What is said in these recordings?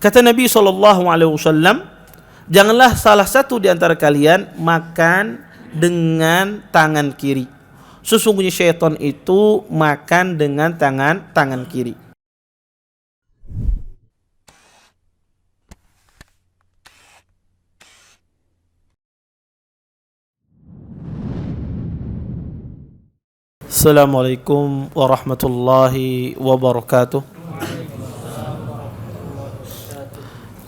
Kata Nabi SAW, janganlah salah satu di antara kalian makan dengan tangan kiri. Sesungguhnya syaitan itu makan dengan tangan kiri. Assalamualaikum warahmatullahi wabarakatuh.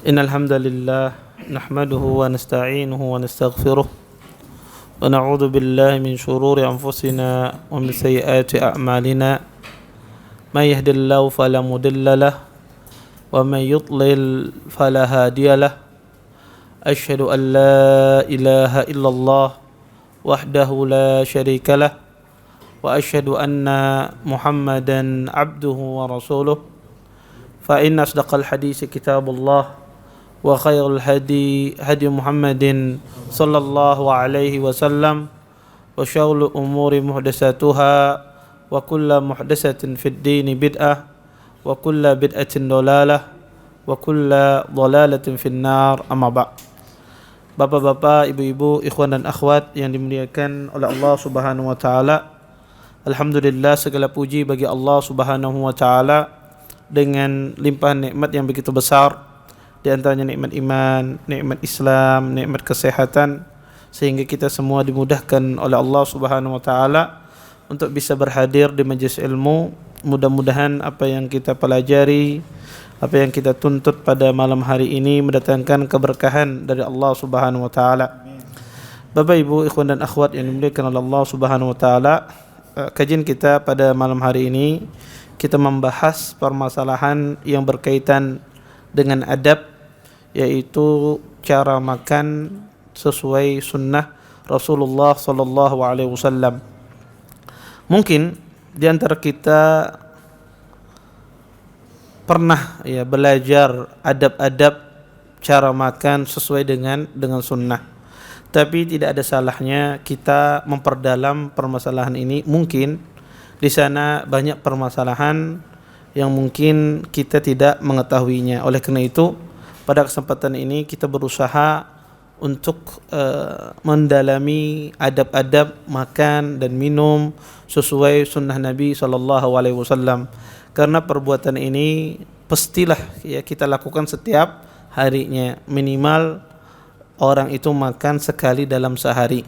Innal hamdalillah nahmaduhu wa nasta'inuhu wa nastaghfiruh wa na'udzu billahi min shururi anfusina wa min sayyiati a'malina. May yahdihillahu fala mudilla lahu wa may yudlil fala hadiya lahu. Asyhadu an la ilaha illallah wahdahu la syarika lahu wa asyhadu anna Muhammadan abduhu wa rasuluh. Fa inna asdaqal hadits kitabullah wa khairul hadi Muhammadin sallallahu alaihi wasallam wa syarrul umuri muhdatsatuha wa kullu muhdatsatin fid dini bid'ah wa kullu bid'atin dhalalah wa kullu dhalalatin finnar. Amma ba'd. Bapak-bapak, ibu-ibu, ikhwan dan akhwat yang dimuliakan oleh Allah Subhanahu wa taala, alhamdulillah, segala puji bagi Allah Subhanahu wa taala dengan limpahan nikmat yang begitu besar, di antaranya nikmat iman, nikmat Islam, nikmat kesehatan, sehingga kita semua dimudahkan oleh Allah Subhanahu wa taala untuk bisa berhadir di majelis ilmu. Mudah-mudahan apa yang kita pelajari, apa yang kita tuntut pada malam hari ini mendatangkan keberkahan dari Allah Subhanahu wa taala. Bapak, Ibu, ikhwan dan akhwat yang dimuliakan oleh Allah Subhanahu wa taala, kajian kita pada malam hari ini kita membahas permasalahan yang berkaitan dengan adab, yaitu cara makan sesuai sunnah Rasulullah sallallahu alaihi wasallam. Mungkin di antara kita pernah belajar adab-adab cara makan sesuai dengan sunnah. Tapi tidak ada salahnya kita memperdalam permasalahan ini. Mungkin di sana banyak permasalahan yang mungkin kita tidak mengetahuinya. Oleh karena itu, pada kesempatan ini kita berusaha untuk mendalami adab-adab makan dan minum sesuai sunnah Nabi SAW. Karena perbuatan ini pastilah kita lakukan setiap harinya. Minimal orang itu makan sekali dalam sehari.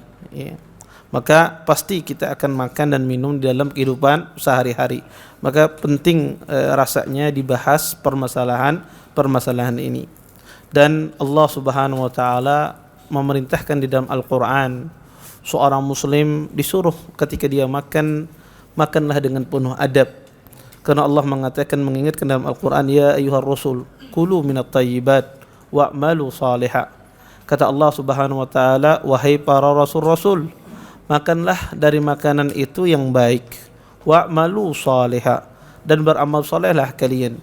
Maka pasti kita akan makan dan minum di dalam kehidupan sehari-hari. Maka penting rasanya dibahas permasalahan ini. Dan Allah Subhanahu wa taala memerintahkan di dalam Al-Qur'an, seorang muslim disuruh ketika dia makanlah dengan penuh adab. Karena Allah mengatakan, mengingatkan dalam Al-Qur'an, ya ayyuhar rasul kulu minat thayyibat wa'malu salihah. Kata Allah Subhanahu wa taala, wahai para rasul-rasul, makanlah dari makanan itu yang baik, wa'malu salihah, dan beramal salehlah kalian.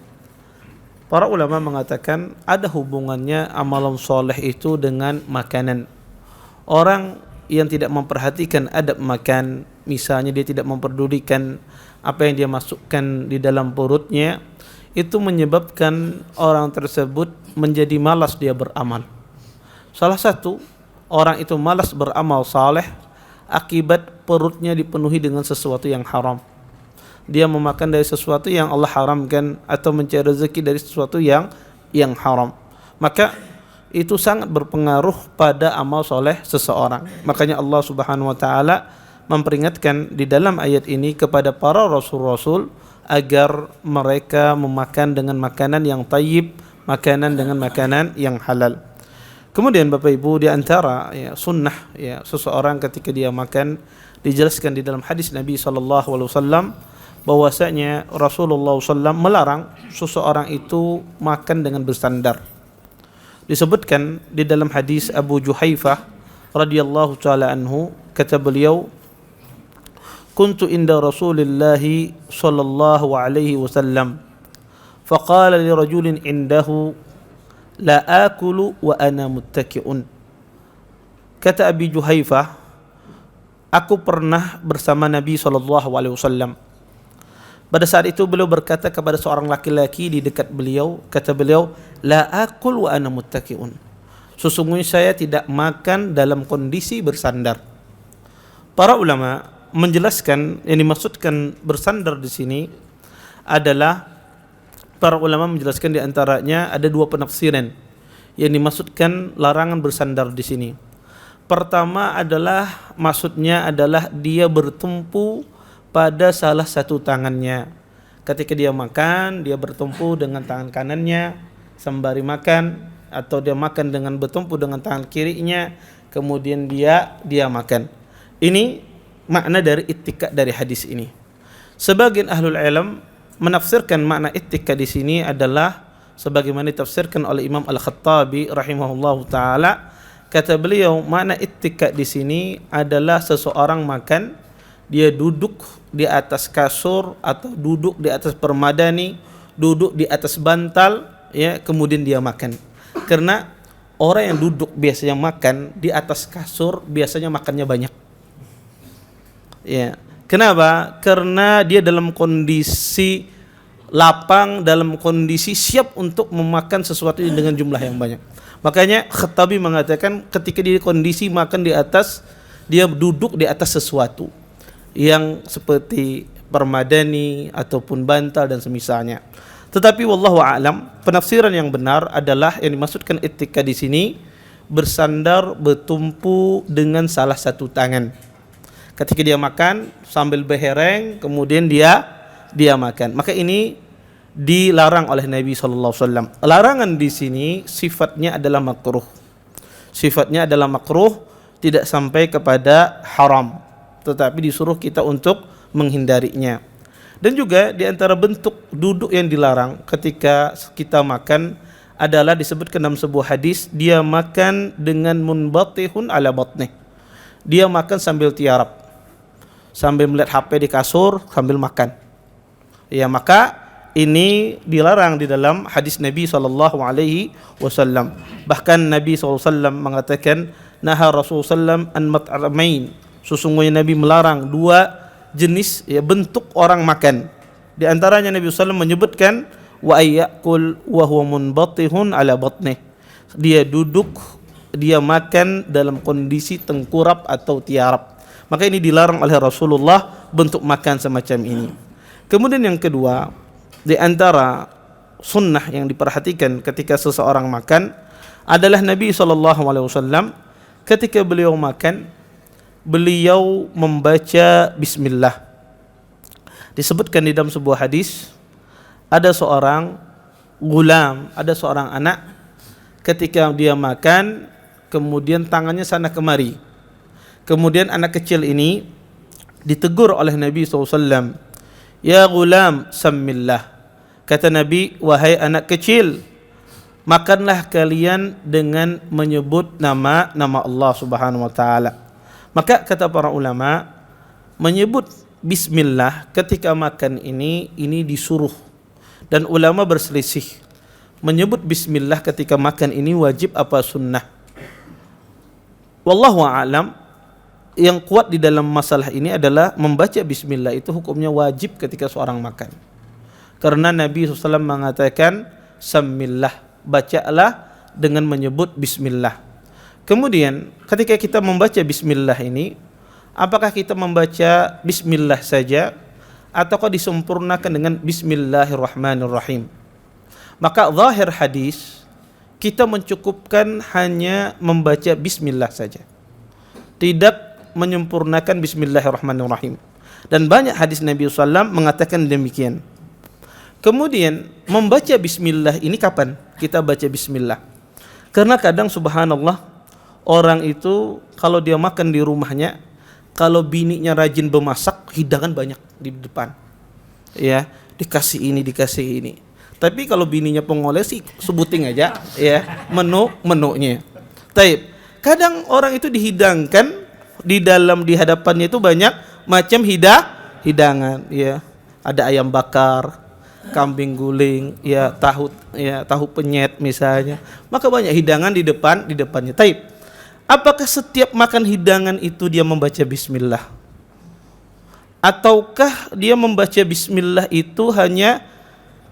Para ulama mengatakan ada hubungannya amalan soleh itu dengan makanan. Orang yang tidak memperhatikan adab makan, misalnya dia tidak memperdulikan apa yang dia masukkan di dalam perutnya, itu menyebabkan orang tersebut menjadi malas dia beramal. Salah satu orang itu malas beramal saleh akibat perutnya dipenuhi dengan sesuatu yang haram. Dia memakan dari sesuatu yang Allah haramkan atau mencari rezeki dari sesuatu yang haram. Maka itu sangat berpengaruh pada amal soleh seseorang. Makanya Allah Subhanahu wa taala memperingatkan di dalam ayat ini kepada para rasul-rasul agar mereka memakan dengan makanan yang tayyib, makanan dengan makanan yang halal. Kemudian Bapak Ibu, di antara sunnah seseorang ketika dia makan, dijelaskan di dalam hadis Nabi sallallahu alaihi wasallam bahwasanya Rasulullah SAW melarang seseorang itu makan dengan bersandar. Disebutkan di dalam hadis Abu Juhaifah radhiyallahu taala anhu, kata beliau, kuntu inda Rasulillah sallallahu alaihi wasallam faqala li rajulin indahu la akulu wa ana muttaki'un. Kata Abi Juhaifah, aku pernah bersama Nabi sallallahu alaihi wasallam. Pada saat itu beliau berkata kepada seorang laki-laki di dekat beliau, kata beliau, la akul wa ana muttaqiun. Sesungguhnya saya tidak makan dalam kondisi bersandar. Para ulama menjelaskan yang dimaksudkan bersandar di sini adalah, para ulama menjelaskan di antaranya ada dua penafsiran yang dimaksudkan larangan bersandar di sini. Pertama adalah maksudnya adalah dia bertumpu pada salah satu tangannya. Ketika dia makan, dia bertumpu dengan tangan kanannya sembari makan, atau dia makan dengan bertumpu dengan tangan kirinya, kemudian dia makan. Ini makna dari ittika dari hadis ini. Sebagian ahlul ilm menafsirkan makna ittika di sini adalah sebagaimana ditafsirkan oleh Imam Al-Khattabi rahimahullahu taala. Kata beliau, makna ittika di sini adalah seseorang makan, dia duduk di atas kasur atau duduk di atas permadani, duduk di atas bantal, ya, kemudian dia makan. Karena orang yang duduk biasanya makan di atas kasur biasanya makannya banyak. Ya. Kenapa? Karena dia dalam kondisi lapang, dalam kondisi siap untuk memakan sesuatu dengan jumlah yang banyak. Makanya Khattabi mengatakan ketika dia kondisi makan di atas, dia duduk di atas sesuatu yang seperti permadani ataupun bantal dan semisalnya. Tetapi wallahu a'lam, penafsiran yang benar adalah yang dimaksudkan ittika di sini bersandar, bertumpu dengan salah satu tangan. Ketika dia makan sambil behereng, kemudian dia makan. Maka ini dilarang oleh Nabi sallallahu alaihi wasallam. Larangan di sini sifatnya adalah makruh. Sifatnya adalah makruh, tidak sampai kepada haram, tetapi disuruh kita untuk menghindarinya. Dan juga di antara bentuk duduk yang dilarang ketika kita makan adalah disebutkan dalam sebuah hadis, dia makan dengan munbatihun ala batnih. Dia makan sambil tiarap, sambil melihat HP di kasur sambil makan. Ya, maka ini dilarang di dalam hadis Nabi sallallahu alaihi wasallam. Bahkan Nabi sallallahu alaihi wasallam mengatakan, naha Rasulullah an mat'amain. Sesungguhnya Nabi melarang dua jenis, ya, bentuk orang makan. Di antaranya Nabi SAW menyebutkan wa ayyakul wa huwa munbatihun ala batnih. Dia duduk, dia makan dalam kondisi tengkurap atau tiarap. Maka ini dilarang oleh Rasulullah bentuk makan semacam ini. Kemudian yang kedua, di antara sunnah yang diperhatikan ketika seseorang makan adalah Nabi SAW ketika beliau makan, beliau membaca bismillah. Disebutkan di dalam sebuah hadis, ada seorang gulam, ada seorang anak, ketika dia makan kemudian tangannya sana kemari. Kemudian anak kecil ini ditegur oleh Nabi SAW, ya gulam sammillah. Kata Nabi, wahai anak kecil, makanlah kalian dengan menyebut nama Allah Subhanahu wa taala. Maka kata para ulama, menyebut bismillah ketika makan ini disuruh. Dan ulama berselisih, menyebut bismillah ketika makan ini wajib apa sunnah. Wallahu a'lam, yang kuat di dalam masalah ini adalah membaca bismillah itu hukumnya wajib ketika seorang makan. Karena Nabi SAW mengatakan sammillah, bacalah dengan menyebut bismillah. Kemudian ketika kita membaca bismillah ini, apakah kita membaca bismillah saja ataukah disempurnakan dengan bismillahirrahmanirrahim? Maka zahir hadis kita mencukupkan hanya membaca bismillah saja, tidak menyempurnakan bismillahirrahmanirrahim. Dan banyak hadis Nabi SAW mengatakan demikian. Kemudian membaca bismillah ini kapan kita baca bismillah? Karena kadang subhanallah, orang itu kalau dia makan di rumahnya, kalau bininya rajin memasak, hidangan banyak di depan. Ya, dikasih ini. Tapi kalau bininya pengoleh sih sebuting aja, ya, menunya. Taib. Kadang orang itu dihidangkan di hadapannya itu banyak macam hidangan, ya. Ada ayam bakar, kambing guling, ya, tahu penyet misalnya. Maka banyak hidangan di depannya. Taib. Apakah setiap makan hidangan itu dia membaca bismillah? ataukah dia membaca bismillah itu hanya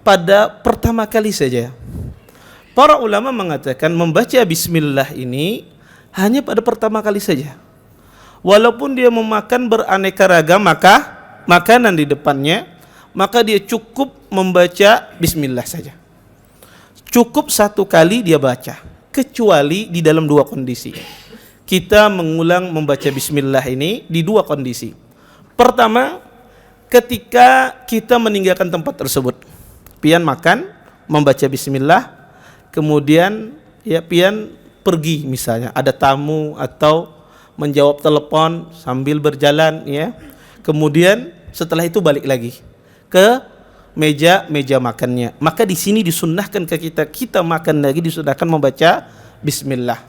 pada pertama kali saja? Para ulama mengatakan membaca bismillah ini hanya pada pertama kali saja. Walaupun dia memakan beraneka ragam makanan di depannya, maka dia cukup membaca bismillah saja. Cukup satu kali dia baca, kecuali di dalam dua kondisi. Kita mengulang membaca bismillah ini di dua kondisi. Pertama, ketika kita meninggalkan tempat tersebut. Pian makan, membaca bismillah, kemudian pian pergi, misalnya ada tamu atau menjawab telepon sambil berjalan, kemudian setelah itu balik lagi ke meja makannya. Maka di sini disunnahkan ke kita makan lagi disunnahkan membaca bismillah.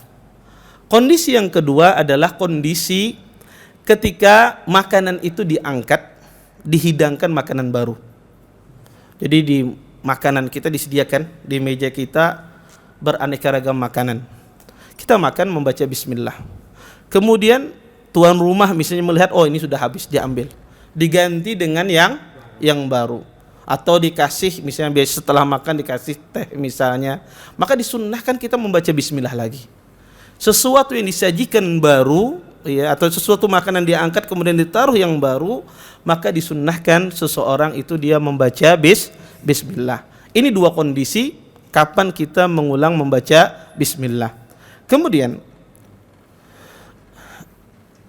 Kondisi yang kedua adalah kondisi ketika makanan itu diangkat, dihidangkan makanan baru. Jadi di makanan kita disediakan di meja kita beraneka ragam makanan. Kita makan membaca bismillah. Kemudian tuan rumah misalnya melihat, oh ini sudah habis, diambil, diganti dengan yang baru, atau dikasih misalnya biasa setelah makan dikasih teh misalnya, maka disunnahkan kita membaca bismillah lagi. Sesuatu yang disajikan baru, atau sesuatu makanan diangkat kemudian ditaruh yang baru, maka disunnahkan seseorang itu dia membaca bismillah. Ini dua kondisi kapan kita mengulang membaca bismillah. Kemudian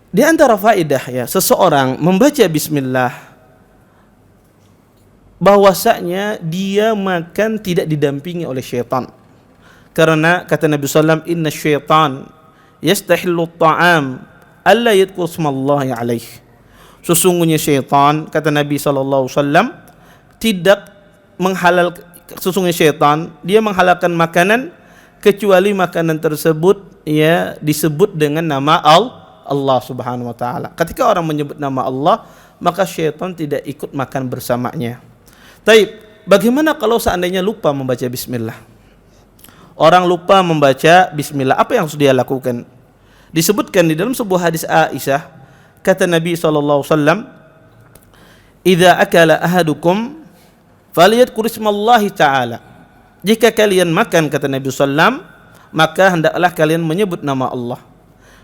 di antara faedah seseorang membaca bismillah, bahwasanya dia makan tidak didampingi oleh syaitan. Karena kata Nabi SAW, inna syaitan yastahillu ta'am alla yadhkur smallahi alaih. Sesungguhnya syaitan, kata Nabi SAW, sesungguhnya syaitan dia menghalalkan makanan kecuali makanan tersebut disebut dengan nama Allah Subhanahu wa taala. Ketika orang menyebut nama Allah, maka syaitan tidak ikut makan bersamanya. Taib, bagaimana kalau seandainya lupa membaca bismillah? Orang lupa membaca bismillah, apa yang harus dia lakukan? Disebutkan di dalam sebuah hadis Aisyah, kata Nabi SAW, idza akala ahadukum falyadhkur ismallahi ta'ala. Jika kalian makan, kata Nabi SAW, maka hendaklah kalian menyebut nama Allah.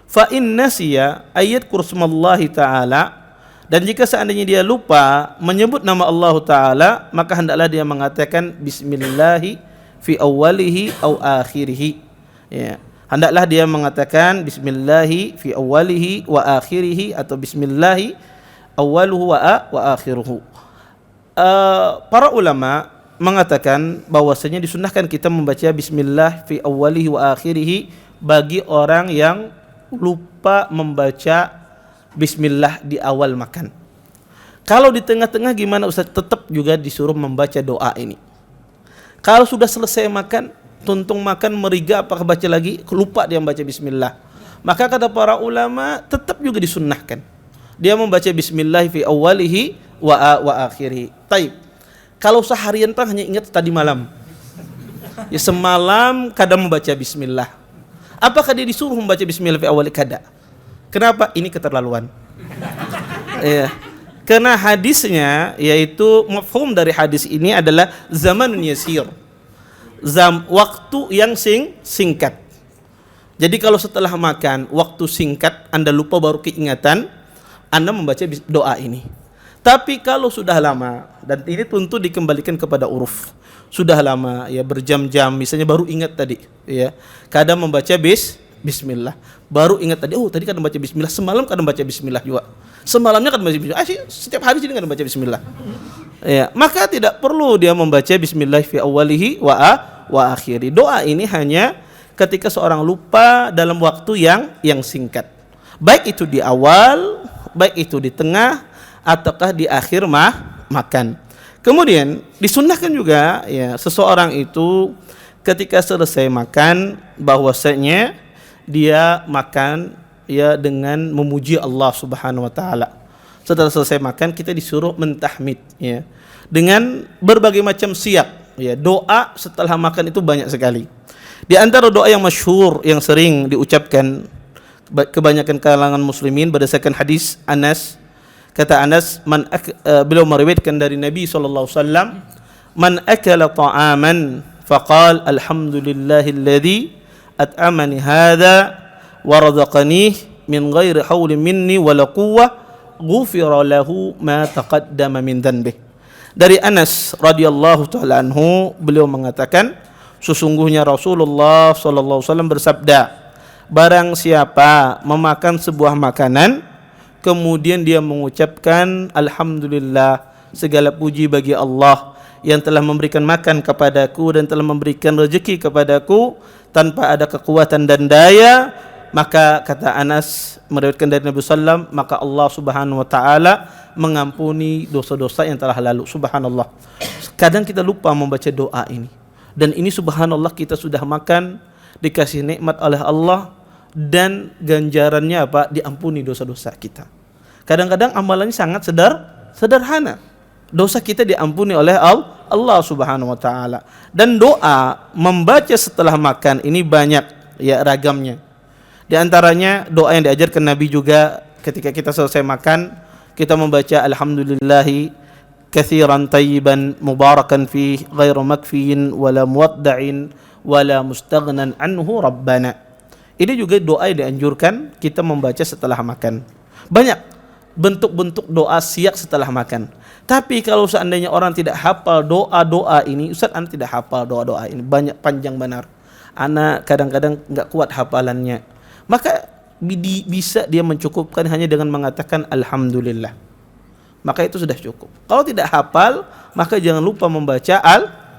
Fa in nasiya ayadhkur ismallahi ta'ala, dan jika seandainya dia lupa menyebut nama Allah Ta'ala, maka hendaklah dia mengatakan bismillahi fi awwalihi aw akhirihi. Hendaklah dia mengatakan bismillahi fi awwalihi wa akhirihi, atau bismillahi awwaluhu wa akhiruhu. Para ulama mengatakan bahwasanya disunnahkan kita membaca bismillah fi awwalihi wa akhirihi bagi orang yang lupa membaca bismillah di awal makan. Kalau di tengah-tengah gimana Ustaz? Tetap juga disuruh membaca doa ini. Kalau sudah selesai makan, tuntung makan, meriga, apakah baca lagi? Lupa dia membaca bismillah. Maka kata para ulama tetap juga disunnahkan dia membaca bismillah fi awwalihi wa akhirihi. Taib. Kalau seharian hanya ingat tadi malam, semalam kadang membaca bismillah, apakah dia disuruh membaca bismillah fi awwali? Kada. Kenapa? Ini keterlaluan. Karena hadisnya, yaitu mafhum dari hadis ini adalah zamanun yasir, waktu yang singkat. Jadi kalau setelah makan waktu singkat Anda lupa baru keingatan, Anda membaca doa ini. Tapi kalau sudah lama, dan ini tentu dikembalikan kepada uruf, sudah lama berjam-jam misalnya baru ingat tadi, kadang membaca bismillah, baru ingat tadi, oh tadi kan membaca bismillah, semalam kan membaca bismillah juga, semalamnya kan membaca bismillah, setiap hari sini kan membaca bismillah, maka tidak perlu dia membaca bismillah fi awwalihi wa akhiri. Doa ini hanya ketika seorang lupa dalam waktu yang singkat, baik itu di awal, baik itu di tengah, ataukah di akhir makan. Kemudian disunnahkan juga seseorang itu ketika selesai makan, bahwasanya dia makan dengan memuji Allah Subhanahu wa taala. Setelah selesai makan kita disuruh mentahmid dengan berbagai macam siap. Doa setelah makan itu banyak sekali. Di antara doa yang masyhur yang sering diucapkan kebanyakan kalangan muslimin berdasarkan hadis Anas, Kata Anas, beliau meriwayatkan dari Nabi sallallahu alaihi wasallam, "Man akala ta'aman faqala alhamdulillahilladzi at'amani hadza wa razaqanihi min ghairi haulin minni wala quwwah, ghufira lahu ma taqaddama min dhanbihi." Dari Anas radhiyallahu taala anhu, beliau mengatakan, sesungguhnya Rasulullah sallallahu alaihi wasallam bersabda, barang siapa memakan sebuah makanan kemudian dia mengucapkan alhamdulillah, segala puji bagi Allah yang telah memberikan makan kepadaku dan telah memberikan rezeki kepadaku tanpa ada kekuatan dan daya, maka kata Anas meriwayatkan dari Nabi sallam, maka Allah Subhanahu wa taala mengampuni dosa-dosa yang telah lalu. Subhanallah. Kadang kita lupa membaca doa ini. Dan ini subhanallah, kita sudah makan, dikasih nikmat oleh Allah, dan ganjarannya apa? Diampuni dosa-dosa kita. Kadang-kadang amalannya sangat sederhana. Dosa kita diampuni oleh Allah Subhanahu wa taala. Dan doa membaca setelah makan ini banyak ya ragamnya. Di antaranya doa yang diajarkan Nabi juga ketika kita selesai makan, kita membaca alhamdulillahi katsiran tayyiban mubarakan fih ghairu makfiyin wala muwadda'in wala mustaghnan anhu rabbana. Ini juga doa yang dianjurkan kita membaca setelah makan. Banyak bentuk-bentuk doa siap setelah makan. Tapi kalau seandainya orang tidak hafal doa-doa ini, Ustaz, ana tidak hafal doa-doa ini, banyak panjang benar. Ana kadang-kadang enggak kuat hafalannya. Maka bisa dia mencukupkan hanya dengan mengatakan alhamdulillah. Maka itu sudah cukup. Kalau tidak hafal, maka jangan lupa membaca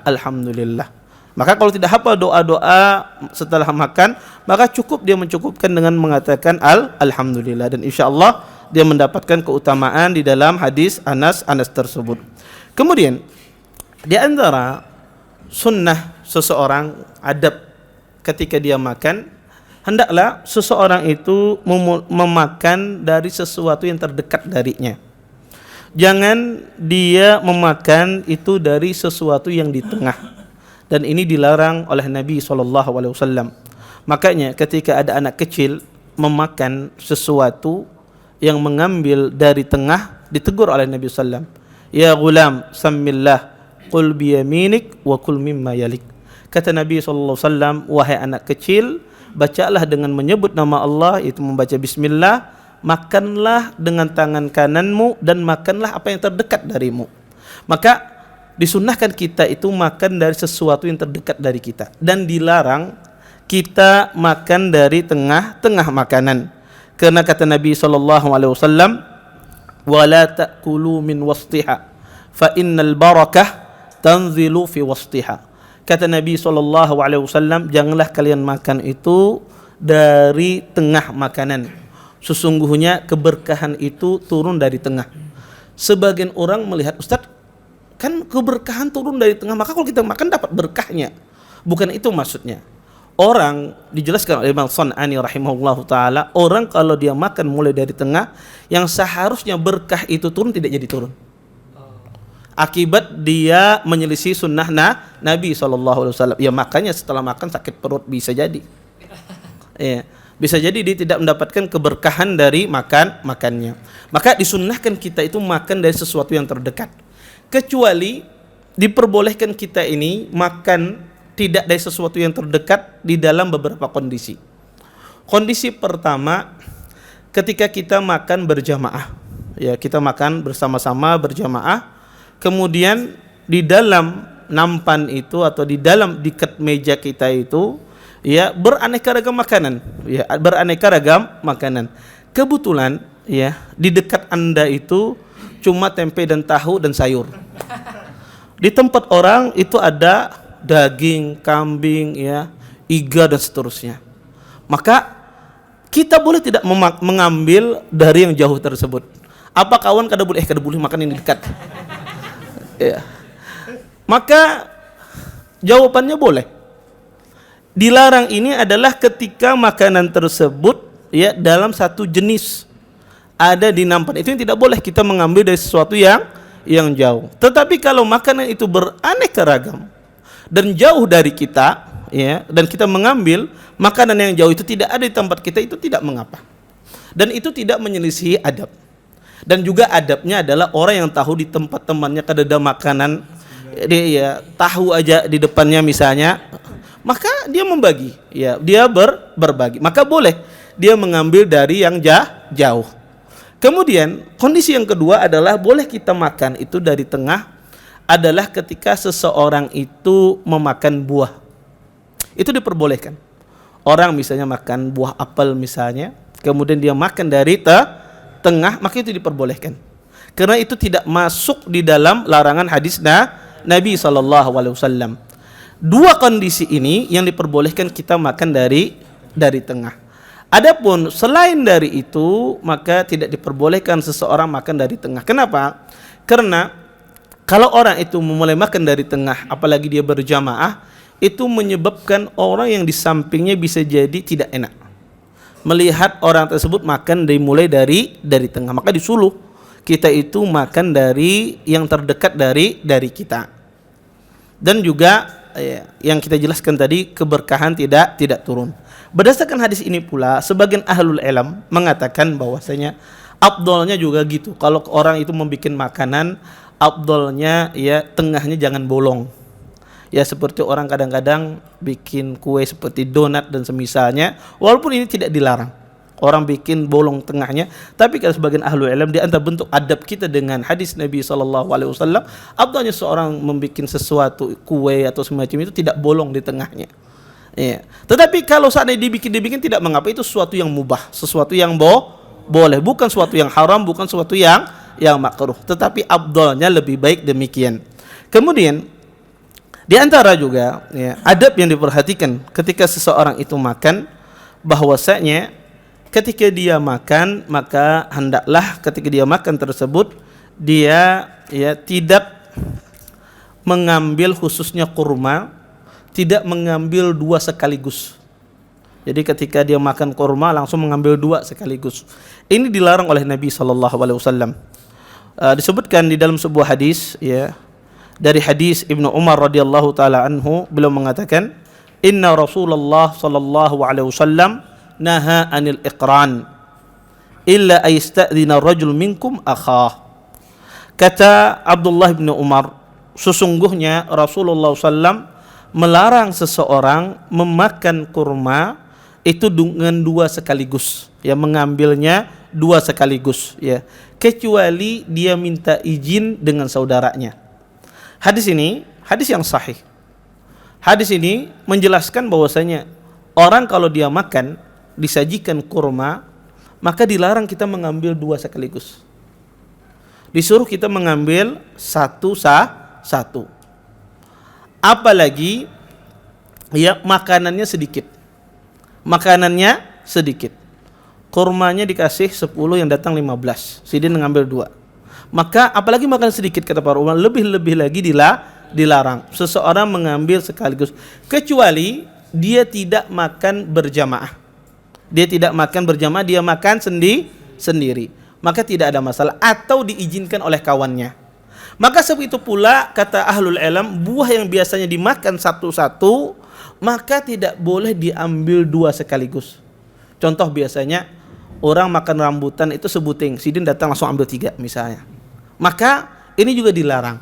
alhamdulillah. Maka kalau tidak hafal doa-doa setelah makan, maka cukup dia mencukupkan dengan mengatakan alhamdulillah, dan insyaallah dia mendapatkan keutamaan di dalam hadis Anas tersebut. Kemudian di antara sunnah seseorang, adab ketika dia makan, hendaklah seseorang itu memakan dari sesuatu yang terdekat darinya. Jangan dia memakan itu dari sesuatu yang di tengah. Dan ini dilarang oleh Nabi SAW. Makanya ketika ada anak kecil memakan sesuatu yang mengambil dari tengah, ditegur oleh Nabi SAW. Ya gulam, sammillah, qul biyaminik wa kul mimma yalik. Kata Nabi SAW, wahai anak kecil, bacalah dengan menyebut nama Allah, itu membaca bismillah, makanlah dengan tangan kananmu dan makanlah apa yang terdekat darimu. Maka disunnahkan kita itu makan dari sesuatu yang terdekat dari kita, dan dilarang kita makan dari tengah-tengah makanan. Karena kata Nabi SAW, wala ta'kulu min wastiha fa innal barakah tanzilu fi wastiha. Kata Nabi SAW, janganlah kalian makan itu dari tengah makanan. Sesungguhnya keberkahan itu turun dari tengah. Sebagian orang melihat, Ustaz, kan keberkahan turun dari tengah, maka kalau kita makan dapat berkahnya. Bukan itu maksudnya. Orang, dijelaskan oleh Imam San'ani rahimahullahu ta'ala, orang kalau dia makan mulai dari tengah, yang seharusnya berkah itu turun tidak jadi turun. Akibat dia menyelisih sunnah Nabi SAW. Ya makanya setelah makan sakit perut bisa jadi. Ya, bisa jadi dia tidak mendapatkan keberkahan dari makannya. Maka disunnahkan kita itu makan dari sesuatu yang terdekat. Kecuali diperbolehkan kita ini makan tidak dari sesuatu yang terdekat di dalam beberapa kondisi. Kondisi pertama, ketika kita makan berjamaah. Ya, kita makan bersama-sama berjamaah. Kemudian di dalam nampan itu atau di dalam dekat meja kita itu, ya, beraneka ragam makanan, ya, beraneka ragam makanan. Kebetulan, ya, di dekat Anda itu cuma tempe dan tahu dan sayur. Di tempat orang itu ada daging, kambing, ya, iga dan seterusnya. Maka kita boleh tidak mengambil dari yang jauh tersebut. Apa kawan kada boleh makan yang dekat? Ya. Maka jawabannya boleh. Dilarang ini adalah ketika makanan tersebut, ya, dalam satu jenis ada di nampan, itu yang tidak boleh kita mengambil dari sesuatu yang jauh. Tetapi kalau makanan itu beraneka ragam dan jauh dari kita, ya, dan kita mengambil makanan yang jauh itu tidak ada di tempat kita, itu tidak mengapa. Dan itu tidak menyelisihi adab. Dan juga adabnya adalah orang yang tahu di tempat temannya kadada makanan, dia tahu aja di depannya misalnya, maka dia membagi, ya dia berbagi, maka boleh dia mengambil dari yang jauh. Kemudian kondisi yang kedua adalah boleh kita makan itu dari tengah, adalah ketika seseorang itu memakan buah, itu diperbolehkan. Orang misalnya makan buah apel misalnya, kemudian dia makan dari tengah, maka itu diperbolehkan. Karena itu tidak masuk di dalam larangan hadis Nabi SAW. Dua kondisi ini yang diperbolehkan kita makan dari tengah. Adapun selain dari itu, maka tidak diperbolehkan seseorang makan dari tengah. Kenapa? Karena kalau orang itu memulai makan dari tengah, apalagi dia berjamaah, itu menyebabkan orang yang di sampingnya bisa jadi tidak enak melihat orang tersebut makan dimulai dari tengah, maka disuruh kita itu makan dari yang terdekat dari kita. Dan juga yang kita jelaskan tadi, keberkahan tidak turun. Berdasarkan hadis ini pula, sebagian ahlul ilm mengatakan bahwasanya afdolnya juga gitu. Kalau orang itu membuat makanan, afdolnya ya tengahnya jangan bolong. Ya seperti orang kadang-kadang bikin kue seperti donat dan semisalnya, walaupun ini tidak dilarang orang bikin bolong tengahnya, tapi kalau sebagian ahlu ilm di antara bentuk adab kita dengan hadis Nabi SAW, abdulnya seorang membuat sesuatu kue atau semacam itu tidak bolong di tengahnya. Ya. Tetapi kalau seandainya dibikin tidak mengapa, itu sesuatu yang mubah, sesuatu yang boleh, bukan sesuatu yang haram, bukan sesuatu yang makruh, tetapi abdulnya lebih baik demikian. Kemudian di antara juga adab yang diperhatikan ketika seseorang itu makan, bahwasanya ketika dia makan, maka hendaklah ketika dia makan tersebut dia tidak mengambil khususnya kurma, tidak mengambil dua sekaligus. Jadi ketika dia makan kurma langsung mengambil dua sekaligus. Ini dilarang oleh Nabi SAW. Disebutkan di dalam sebuah hadis, dari hadis Ibnu Umar radhiyallahu taala anhu, beliau mengatakan, inna Rasulullah sallallahu alaihi wasallam naha anil iqran illa ayasta'dhina rajul minkum akhah. Kata Abdullah bin Umar, sesungguhnya Rasulullah SAW melarang seseorang memakan kurma itu dengan dua sekaligus, mengambilnya dua sekaligus, kecuali dia minta izin dengan saudaranya. Hadis ini hadis yang sahih. Hadis ini menjelaskan bahwasanya orang kalau dia makan disajikan kurma, maka dilarang kita mengambil dua sekaligus. Disuruh kita mengambil satu. Apalagi makanannya sedikit. Kurmanya dikasih 10, yang datang 15. Sidin mengambil 2. Maka apalagi makan sedikit, kata para ulama, lebih lagi dilarang seseorang mengambil sekaligus, kecuali dia tidak makan berjamaah. Dia makan sendiri, maka tidak ada masalah, atau diizinkan oleh kawannya. Maka sebab itu pula kata ahlul ilm, buah yang biasanya dimakan satu-satu, maka tidak boleh diambil dua sekaligus. Contoh biasanya orang makan rambutan itu sebuting, Sidin datang langsung ambil 3 misalnya. Maka ini juga dilarang,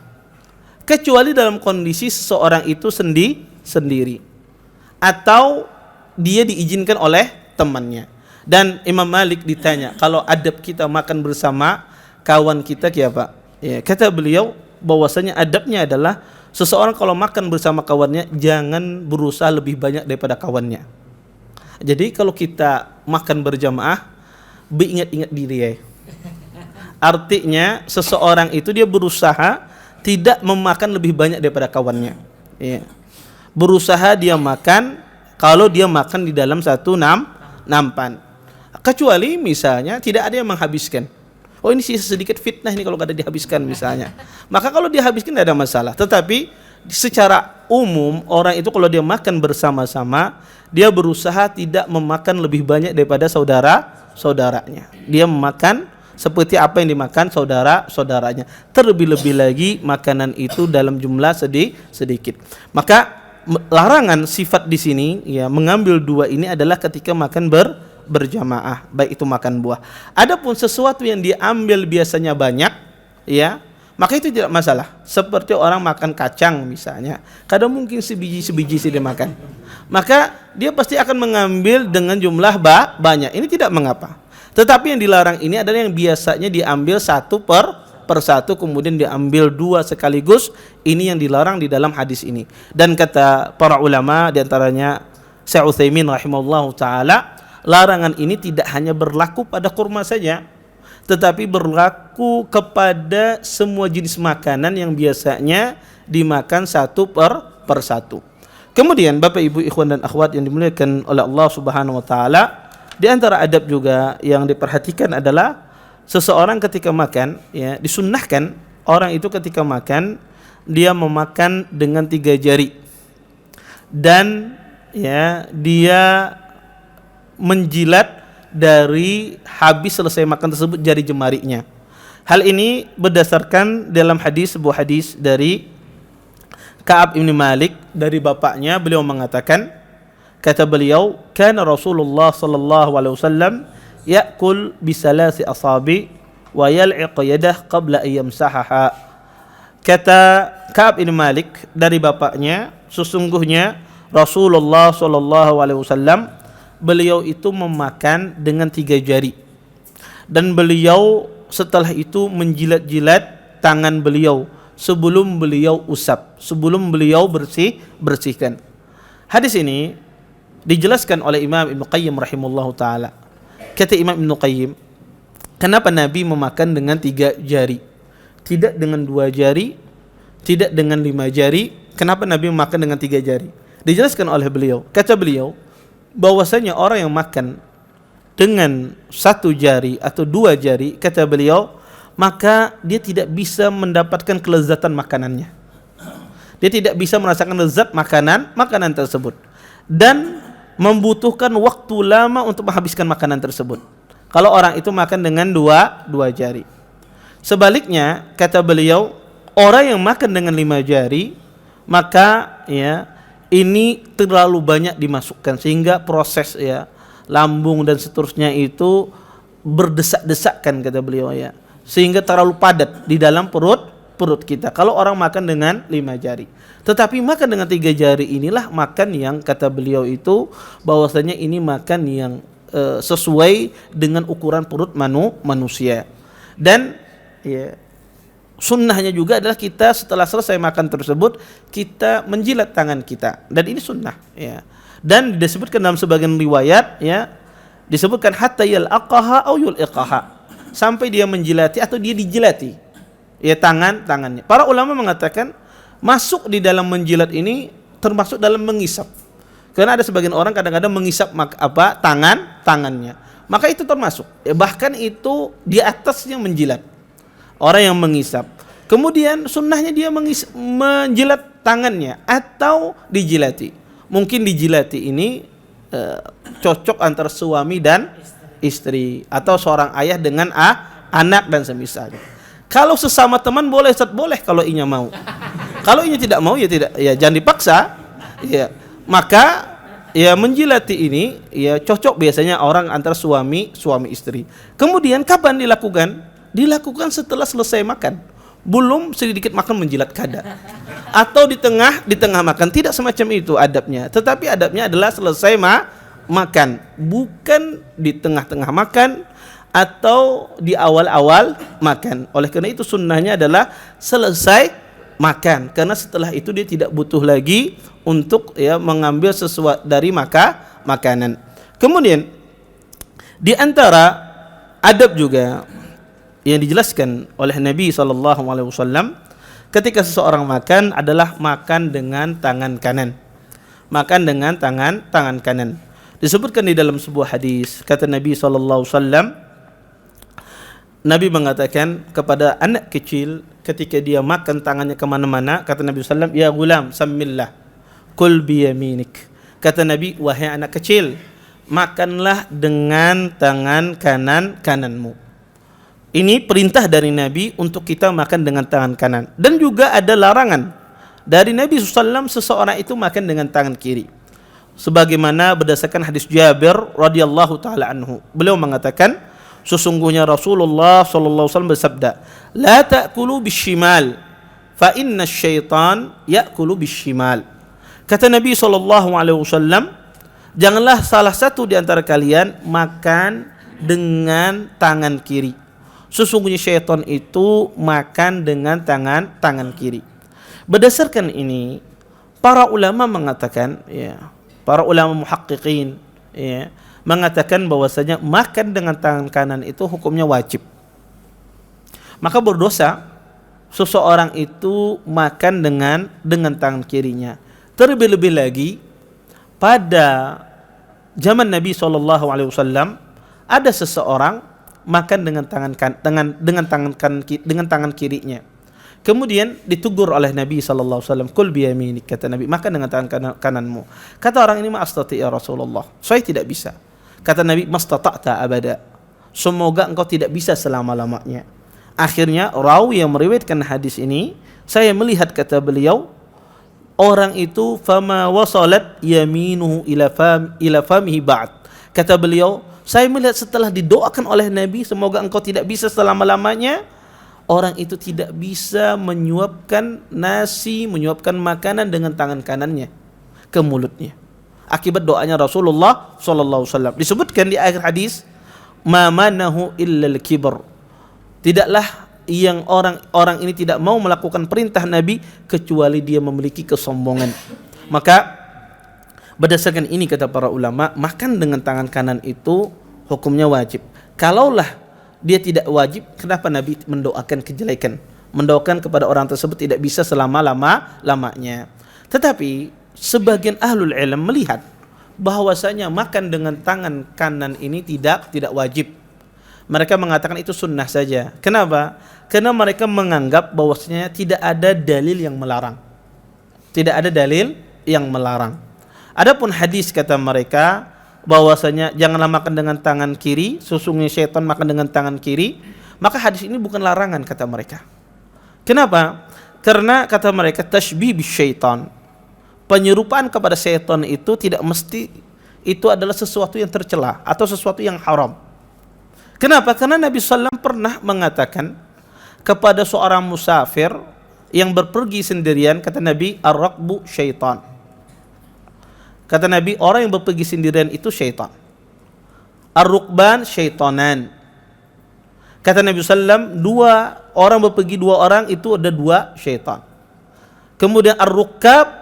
kecuali dalam kondisi seseorang itu sendiri atau dia diizinkan oleh temannya. Dan Imam Malik ditanya, kalau adab kita makan bersama kawan kita apa? Kata beliau bahwasanya adabnya adalah seseorang kalau makan bersama kawannya jangan berusaha lebih banyak daripada kawannya. Jadi kalau kita makan berjamaah, ingat-ingat diri. Artinya seseorang itu dia berusaha tidak memakan lebih banyak daripada kawannya. Berusaha dia makan, kalau dia makan di dalam satu nampan. Kecuali misalnya tidak ada yang menghabiskan. Oh ini sisa sedikit, fitnah ini kalau ada dihabiskan misalnya. Maka kalau dihabiskan tidak ada masalah. Tetapi secara umum orang itu kalau dia makan bersama-sama, dia berusaha tidak memakan lebih banyak daripada saudaranya. Dia memakan seperti apa yang dimakan saudaranya. Terlebih-lebih lagi makanan itu dalam jumlah sedikit. Maka larangan sifat di sini mengambil 2 ini adalah ketika makan berjamaah, baik itu makan buah. Adapun sesuatu yang diambil biasanya banyak, ya, maka itu tidak masalah. Seperti orang makan kacang misalnya, kadang mungkin sebiji sih dia makan, maka dia pasti akan mengambil dengan jumlah banyak. Ini tidak mengapa. Tetapi yang dilarang ini adalah yang biasanya diambil satu per satu, kemudian diambil dua sekaligus. Ini yang dilarang di dalam hadis ini. Dan kata para ulama, diantaranya Syekh Utsaimin rahimahullahu taala, larangan ini tidak hanya berlaku pada kurma saja, tetapi berlaku kepada semua jenis makanan yang biasanya dimakan satu per satu. Kemudian Bapak Ibu ikhwan dan akhwat yang dimuliakan oleh Allah Subhanahu wa taala, di antara adab juga yang diperhatikan adalah seseorang ketika makan, ya, disunnahkan orang itu ketika makan dia memakan dengan 3 jari, dan ya dia menjilat dari habis selesai makan tersebut jari jemarinya. Hal ini berdasarkan dalam sebuah hadis dari Ka'ab bin Malik dari bapaknya. Beliau mengatakan, kata beliau, kana Rasulullah sallallahu alaihi wasallam ya'kul bisalasi asabi wa yal'iq yadah qabla ayyamsahaha. Kata Ka'ab bin Malik dari bapaknya, sesungguhnya Rasulullah sallallahu alaihi wasallam beliau itu memakan dengan 3 jari, dan beliau setelah itu menjilat-jilat tangan beliau sebelum beliau usap, sebelum beliau bersihkan. Hadis ini dijelaskan oleh Imam Ibnu Qayyim rahimahullahu taala. Kata Imam Ibnu Qayyim, kenapa Nabi memakan dengan 3 jari, tidak dengan 2 jari, tidak dengan 5 jari? Kenapa Nabi memakan dengan 3 jari? Dijelaskan oleh beliau. Kata beliau, bahwasanya orang yang makan dengan 1 jari atau 2 jari, kata beliau, maka dia tidak bisa mendapatkan kelezatan makanannya. Dia tidak bisa merasakan lezat makanan tersebut, dan membutuhkan waktu lama untuk menghabiskan makanan tersebut kalau orang itu makan dengan dua jari. Sebaliknya, kata beliau, orang yang makan dengan 5 jari, maka ya ini terlalu banyak dimasukkan sehingga proses ya lambung dan seterusnya itu berdesak-desakan, kata beliau, ya, sehingga terlalu padat di dalam perut kita kalau orang makan dengan 5 jari. Tetapi makan dengan 3 jari inilah makan yang kata beliau itu bahwasanya ini makan yang sesuai dengan ukuran perut manusia. Dan ya, sunnahnya juga adalah kita setelah selesai makan tersebut kita menjilat tangan kita, dan ini sunnah, ya. Dan disebutkan dalam sebagian riwayat, ya, disebutkan hatta yalaqaha aw yulqaha, sampai dia menjilati atau dia dijilati, ya, tangannya. Para ulama mengatakan masuk di dalam menjilat ini termasuk dalam mengisap, karena ada sebagian orang kadang-kadang mengisap tangannya, maka itu termasuk, ya, bahkan itu di atasnya menjilat orang yang mengisap. Kemudian sunnahnya dia menjilat tangannya atau dijilati. Mungkin dijilati ini cocok antara suami dan istri, atau seorang ayah dengan anak dan semisalnya. Kalau sesama teman boleh kalau inya mau. Kalau inya tidak mau, ya tidak, ya jangan dipaksa. Ya, maka ya menjilati ini ya cocok biasanya orang antara suami istri. Kemudian kapan dilakukan? Dilakukan setelah selesai makan. Belum sedikit makan menjilat kada. Atau di tengah makan, tidak semacam itu adabnya. Tetapi adabnya adalah selesai makan, bukan di tengah-tengah makan atau di awal-awal makan. Oleh karena itu sunnahnya adalah selesai makan, karena setelah itu dia tidak butuh lagi untuk ya mengambil sesuatu dari makanan. Kemudian di antara adab juga yang dijelaskan oleh Nabi SAW ketika seseorang makan adalah makan dengan tangan kanan. Makan dengan tangan kanan. Disebutkan di dalam sebuah hadis, kata Nabi SAW, Nabi mengatakan kepada anak kecil ketika dia makan tangannya kemana-mana, kata Nabi SAW, ya gulam, sammillah, kul biyaminik. Kata Nabi, wahai anak kecil, makanlah dengan tangan kananmu. Ini perintah dari Nabi untuk kita makan dengan tangan kanan. Dan juga ada larangan dari Nabi SAW seseorang itu makan dengan tangan kiri. sebagaimana berdasarkan hadis Jabir radhiyallahu taala anhu. Beliau mengatakan, sesungguhnya Rasulullah sallallahu alaihi wasallam bersabda, "La ta'kulu bishimal, fa inna syaitan ya'kulu bishimal." Kata Nabi sallallahu alaihi wasallam, janganlah salah satu di antara kalian makan dengan tangan kiri. Sesungguhnya syaitan itu makan dengan tangan kiri. Berdasarkan ini, para ulama mengatakan, para ulama muhaqqiqin, mengatakan bahwasanya makan dengan tangan kanan itu hukumnya wajib. Maka berdosa seseorang itu makan dengan tangan kirinya. Terlebih-lebih lagi pada zaman Nabi SAW ada seseorang makan dengan tangan kirinya. Kemudian ditegur oleh Nabi SAW, "Kul biyaminik," kata Nabi, makan dengan tangan kananmu. Kata orang ini, "Ma astati ya Rasulullah, saya tidak bisa." Kata Nabi, "Mastata'ta abada." Semoga engkau tidak bisa selama-lamanya. Akhirnya rawi yang meriwayatkan hadis ini, saya melihat, kata beliau, orang itu fama wasalat yaminuhu ila famihi ba'd. Kata beliau, saya melihat setelah didoakan oleh Nabi, semoga engkau tidak bisa selama-lamanya, orang itu tidak bisa menyuapkan nasi, menyuapkan makanan dengan tangan kanannya ke mulutnya. Akibat doanya Rasulullah sallallahu alaihi wasallam. Disebutkan di akhir hadis, "Ma manahu illa al-kibr." Tidaklah yang orang ini tidak mau melakukan perintah Nabi kecuali dia memiliki kesombongan. Maka berdasarkan ini kata para ulama, makan dengan tangan kanan itu hukumnya wajib. Kalaulah dia tidak wajib, kenapa Nabi mendoakan kejelekan? Mendoakan kepada orang tersebut tidak bisa selama-lamanya. Tetapi sebagian ahlul ilm melihat bahwasanya makan dengan tangan kanan ini tidak wajib. Mereka mengatakan itu sunnah saja. Kenapa? Karena mereka menganggap bahwasanya tidak ada dalil yang melarang. Tidak ada dalil yang melarang. Adapun hadis kata mereka bahwasanya janganlah makan dengan tangan kiri, sesungguhnya syaitan makan dengan tangan kiri, maka hadis ini bukan larangan kata mereka. Kenapa? Karena kata mereka tashbih bisyaitan. Penyerupaan kepada syaitan itu tidak mesti itu adalah sesuatu yang tercela atau sesuatu yang haram. Kenapa? Karena Nabi SAW pernah mengatakan kepada seorang musafir yang berpergi sendirian, kata Nabi, ar-raqbu syaitan. Kata Nabi, orang yang berpergi sendirian itu syaitan. Ar-rukban syaitanan. Kata Nabi SAW, dua orang berpergi, dua orang itu ada dua syaitan. Kemudian ar-rukab,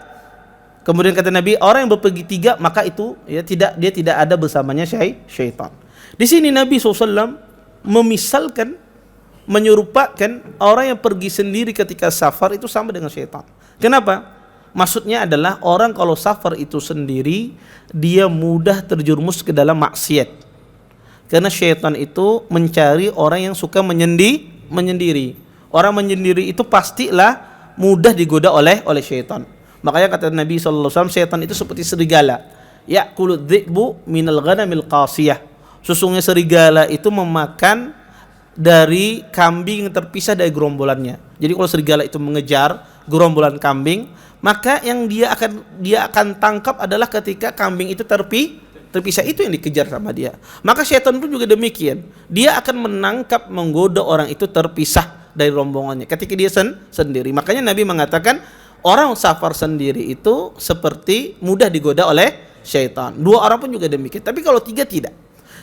kemudian kata Nabi, orang yang berpergi tiga, maka itu dia tidak ada bersamanya syaitan. Di sini Nabi SAW memisalkan, menyerupakan orang yang pergi sendiri ketika safar itu sama dengan syaitan. Kenapa? Maksudnya adalah orang kalau safar itu sendiri, dia mudah terjerumus ke dalam maksiat. Karena syaitan itu mencari orang yang suka menyendiri. Orang menyendiri itu pastilah mudah digoda oleh syaitan. Makanya kata Nabi SAW, syaitan itu seperti serigala. Ya'kulu dhi'bu minal ghanamil qasiyah. Sesungguhnya serigala itu memakan dari kambing yang terpisah dari gerombolannya. Jadi kalau serigala itu mengejar gerombolan kambing, maka yang dia akan tangkap adalah ketika kambing itu terpisah, itu yang dikejar sama dia. Maka syaitan pun juga demikian. Dia akan menangkap, menggoda orang itu terpisah dari rombongannya ketika dia sendiri. Makanya Nabi mengatakan orang safar sendiri itu seperti mudah digoda oleh syaitan. Dua orang pun juga demikian. Tapi kalau tiga tidak.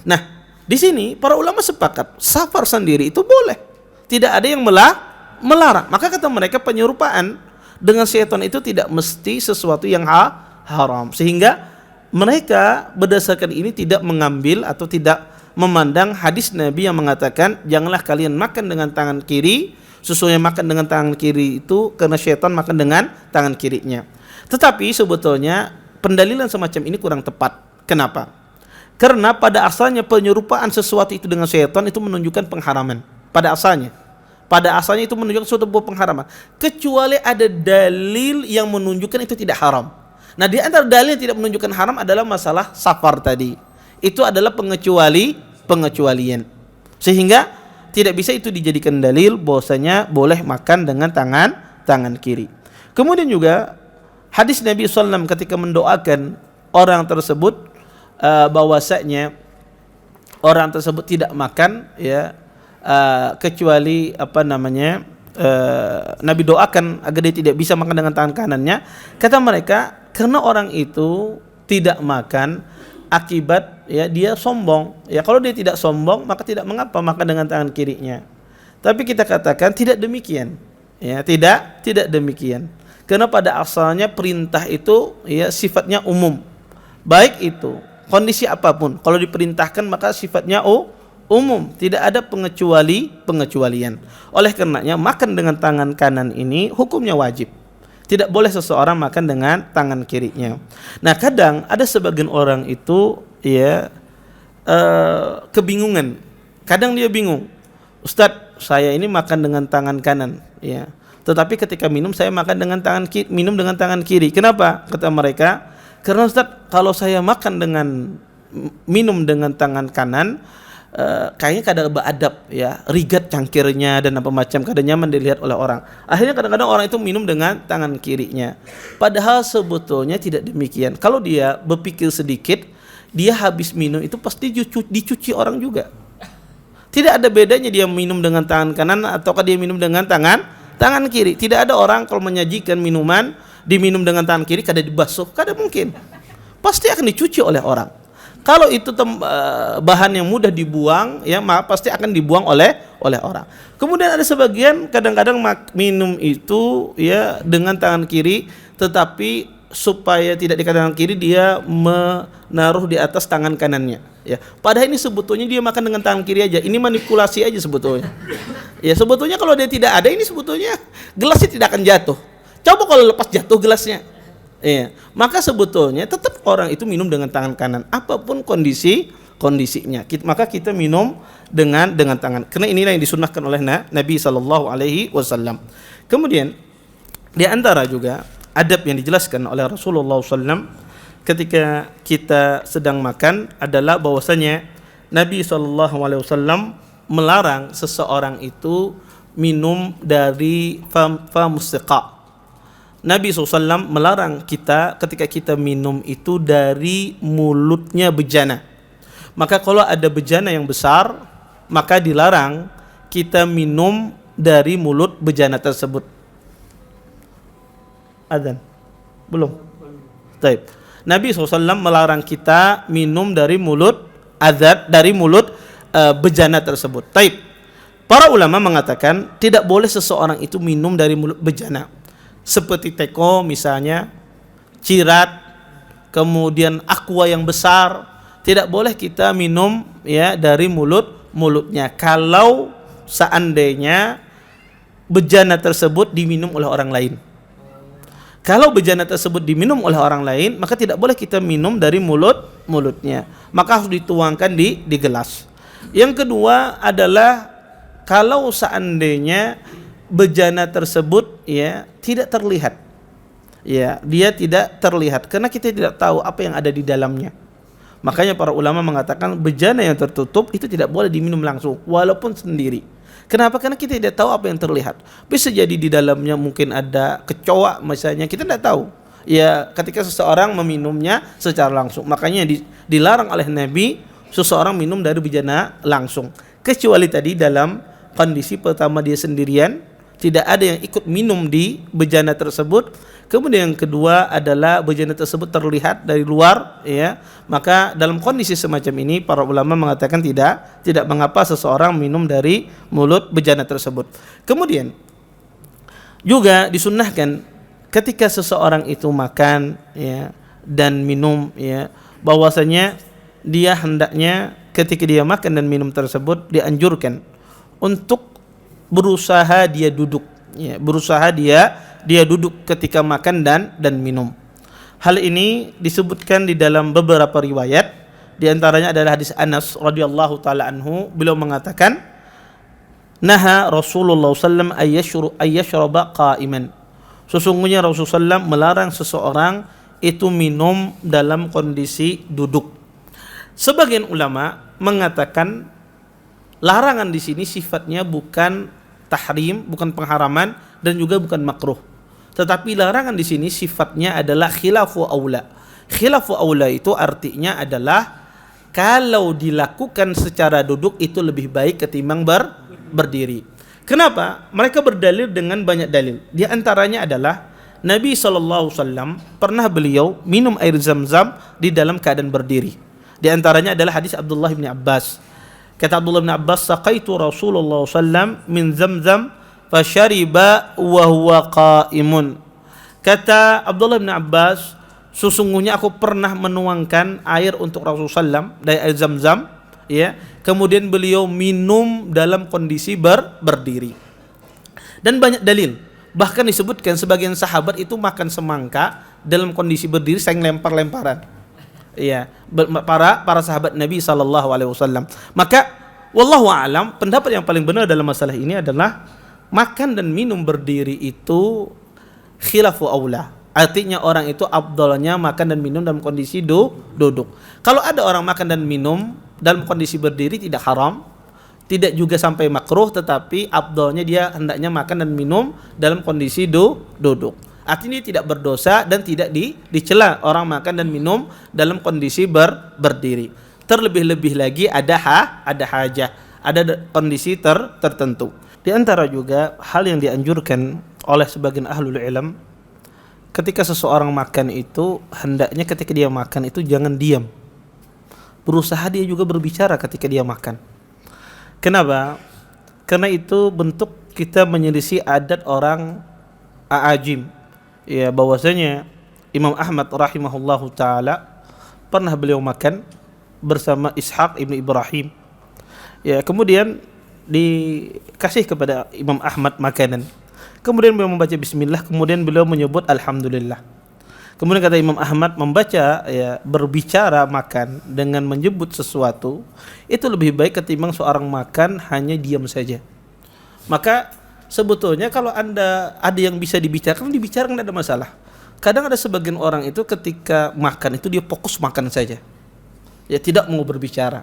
Nah, di sini para ulama sepakat safar sendiri itu boleh, tidak ada yang melarang. Maka kata mereka penyerupaan dengan syaitan itu tidak mesti sesuatu yang haram, sehingga mereka berdasarkan ini tidak mengambil atau tidak memandang hadis Nabi yang mengatakan janganlah kalian makan dengan tangan kiri, sesungguhnya makan dengan tangan kiri itu karena syaitan makan dengan tangan kirinya. Tetapi sebetulnya pendalilan semacam ini kurang tepat. Kenapa? Karena pada asalnya penyerupaan sesuatu itu dengan syaitan itu menunjukkan pengharaman. Pada asalnya itu menunjukkan suatu pengharaman. Kecuali ada dalil yang menunjukkan itu tidak haram. Nah, di antara dalil yang tidak menunjukkan haram adalah masalah safar tadi. Itu adalah pengecualian. Sehingga tidak bisa itu dijadikan dalil bahwasanya boleh makan dengan tangan kiri. Kemudian juga hadis Nabi SAW ketika mendoakan orang tersebut bahwasanya orang tersebut tidak makan ya kecuali Nabi doakan agar dia tidak bisa makan dengan tangan kanannya. Kata mereka karena orang itu tidak makan akibat ya dia sombong. Ya kalau dia tidak sombong maka tidak mengapa makan dengan tangan kirinya. Tapi kita katakan tidak demikian. Ya, tidak demikian. Karena pada asalnya perintah itu ya sifatnya umum. Baik itu kondisi apapun, kalau diperintahkan maka sifatnya umum, tidak ada pengecualian. Oleh karenanya makan dengan tangan kanan ini hukumnya wajib. Tidak boleh seseorang makan dengan tangan kirinya. Nah, kadang ada sebagian orang itu ya kebingungan. Kadang dia bingung. Ustadz, saya ini makan dengan tangan kanan, ya. Tetapi ketika minum saya makan dengan minum dengan tangan kiri. Kenapa? Kata mereka, karena Ustadz, kalau saya makan minum dengan tangan kanan, kayaknya kadang beradab ya, rigat cangkirnya dan apa macam, kadang nyaman dilihat oleh orang. Akhirnya kadang-kadang orang itu minum dengan tangan kirinya. Padahal sebetulnya tidak demikian. Kalau dia berpikir sedikit, dia habis minum itu pasti dicuci orang juga. Tidak ada bedanya dia minum dengan tangan kanan ataukah dia minum dengan tangan kiri. Tidak ada orang kalau menyajikan minuman diminum dengan tangan kiri kada dibasuh, kada mungkin. Pasti akan dicuci oleh orang. Kalau itu bahan yang mudah dibuang, ya maka pasti akan dibuang oleh orang. Kemudian ada sebagian kadang-kadang minum itu ya dengan tangan kiri, tetapi supaya tidak di tangan kiri dia menaruh di atas tangan kanannya. Ya, padahal ini sebetulnya dia makan dengan tangan kiri aja. Ini manipulasi aja sebetulnya. Ya sebetulnya kalau dia tidak ada ini sebetulnya gelasnya tidak akan jatuh. Coba kalau lepas jatuh gelasnya. Ya, maka sebetulnya tetap orang itu minum dengan tangan kanan apapun kondisinya. Maka kita minum dengan tangan. Karena inilah yang disunnahkan oleh Nabi sallallahu alaihi wasallam. Kemudian di antara juga adab yang dijelaskan oleh Rasulullah SAW ketika kita sedang makan adalah bahwasanya Nabi SAW melarang seseorang itu minum dari famusiqa. Nabi SAW melarang kita ketika kita minum itu dari mulutnya bejana. Maka kalau ada bejana yang besar, maka dilarang kita minum dari mulut bejana tersebut. Adzan? Belum? Baik. Nabi SAW melarang kita minum dari mulut bejana tersebut. Baik. Para ulama mengatakan tidak boleh seseorang itu minum dari mulut bejana. Seperti teko misalnya, cirat, kemudian aqua yang besar, tidak boleh kita minum ya dari mulutnya kalau seandainya bejana tersebut diminum oleh orang lain. Kalau bejana tersebut diminum oleh orang lain, maka tidak boleh kita minum dari mulutnya. Maka harus dituangkan di gelas. Yang kedua adalah kalau seandainya bejana tersebut ya tidak terlihat. Ya, dia tidak terlihat karena kita tidak tahu apa yang ada di dalamnya. Makanya para ulama mengatakan bejana yang tertutup itu tidak boleh diminum langsung walaupun sendiri. Kenapa? Karena kita tidak tahu apa yang terlihat. Bisa jadi di dalamnya mungkin ada kecoa misalnya, kita tidak tahu. Ya, ketika seseorang meminumnya secara langsung. Makanya dilarang oleh Nabi seseorang minum dari bejana langsung. Kecuali tadi dalam kondisi pertama dia sendirian, tidak ada yang ikut minum di bejana tersebut. Kemudian yang kedua adalah bejana tersebut terlihat dari luar, ya. Maka dalam kondisi semacam ini para ulama mengatakan tidak mengapa seseorang minum dari mulut bejana tersebut. Kemudian juga disunnahkan ketika seseorang itu makan ya dan minum ya, bahwasanya dia hendaknya ketika dia makan dan minum tersebut dianjurkan untuk berusaha dia duduk ya, berusaha dia duduk ketika makan dan minum. Hal ini disebutkan di dalam beberapa riwayat, di antaranya adalah hadis Anas radhiyallahu taala anhu, beliau mengatakan naha Rasulullah sallallahu alaihi wasallam ayyashraba qa'iman. Sesungguhnya Rasulullah SAW melarang seseorang itu minum dalam kondisi duduk. Sebagian ulama mengatakan larangan di sini sifatnya bukan tahrim, bukan pengharaman dan juga bukan makruh. Tetapi larangan di sini sifatnya adalah khilafu aula. Khilafu aula itu artinya adalah kalau dilakukan secara duduk itu lebih baik ketimbang berdiri. Kenapa? Mereka berdalil dengan banyak dalil. Di antaranya adalah Nabi SAW pernah beliau minum air zam-zam di dalam keadaan berdiri. Di antaranya adalah hadis Abdullah bin Abbas. Kata Abdullah bin Abbas, "Saqaitu Rasulullah SAW min zam-zam fashariba wa huwa qa'imun." Kata Abdullah bin Abbas, sesungguhnya aku pernah menuangkan air untuk Rasulullah SAW dari air zam-zam, ya. Kemudian beliau minum dalam kondisi berdiri. Dan banyak dalil. Bahkan disebutkan sebagian sahabat itu makan semangka dalam kondisi berdiri sambil lempar-lemparan. Iya, para sahabat Nabi SAW. Maka wallahu a'lam, pendapat yang paling benar dalam masalah ini adalah makan dan minum berdiri itu khilafu aula. Artinya orang itu afdalnya makan dan minum dalam kondisi duduk. Kalau ada orang makan dan minum dalam kondisi berdiri tidak haram, tidak juga sampai makruh, tetapi afdalnya dia hendaknya makan dan minum dalam kondisi duduk. Artinya tidak berdosa dan tidak dicela orang makan dan minum dalam kondisi berdiri. Terlebih-lebih lagi ada hajah, ada kondisi tertentu. Di antara juga hal yang dianjurkan oleh sebagian ahlul ilm, ketika seseorang makan itu hendaknya ketika dia makan itu jangan diam. Berusaha dia juga berbicara ketika dia makan. Kenapa? Karena itu bentuk kita menyelisih adat orang Aajim. Ya, bahwasanya Imam Ahmad rahimahullahu taala pernah beliau makan bersama Ishaq ibnu Ibrahim. Ya, kemudian dikasih kepada Imam Ahmad makanan. Kemudian beliau membaca bismillah, kemudian beliau menyebut alhamdulillah. Kemudian kata Imam Ahmad, membaca, ya, berbicara makan dengan menyebut sesuatu itu lebih baik ketimbang seorang makan hanya diam saja. Maka sebetulnya kalau Anda ada yang bisa dibicarakan, dibicarakan, tidak ada masalah. Kadang ada sebagian orang itu ketika makan itu dia fokus makan saja. Ya, tidak mau berbicara.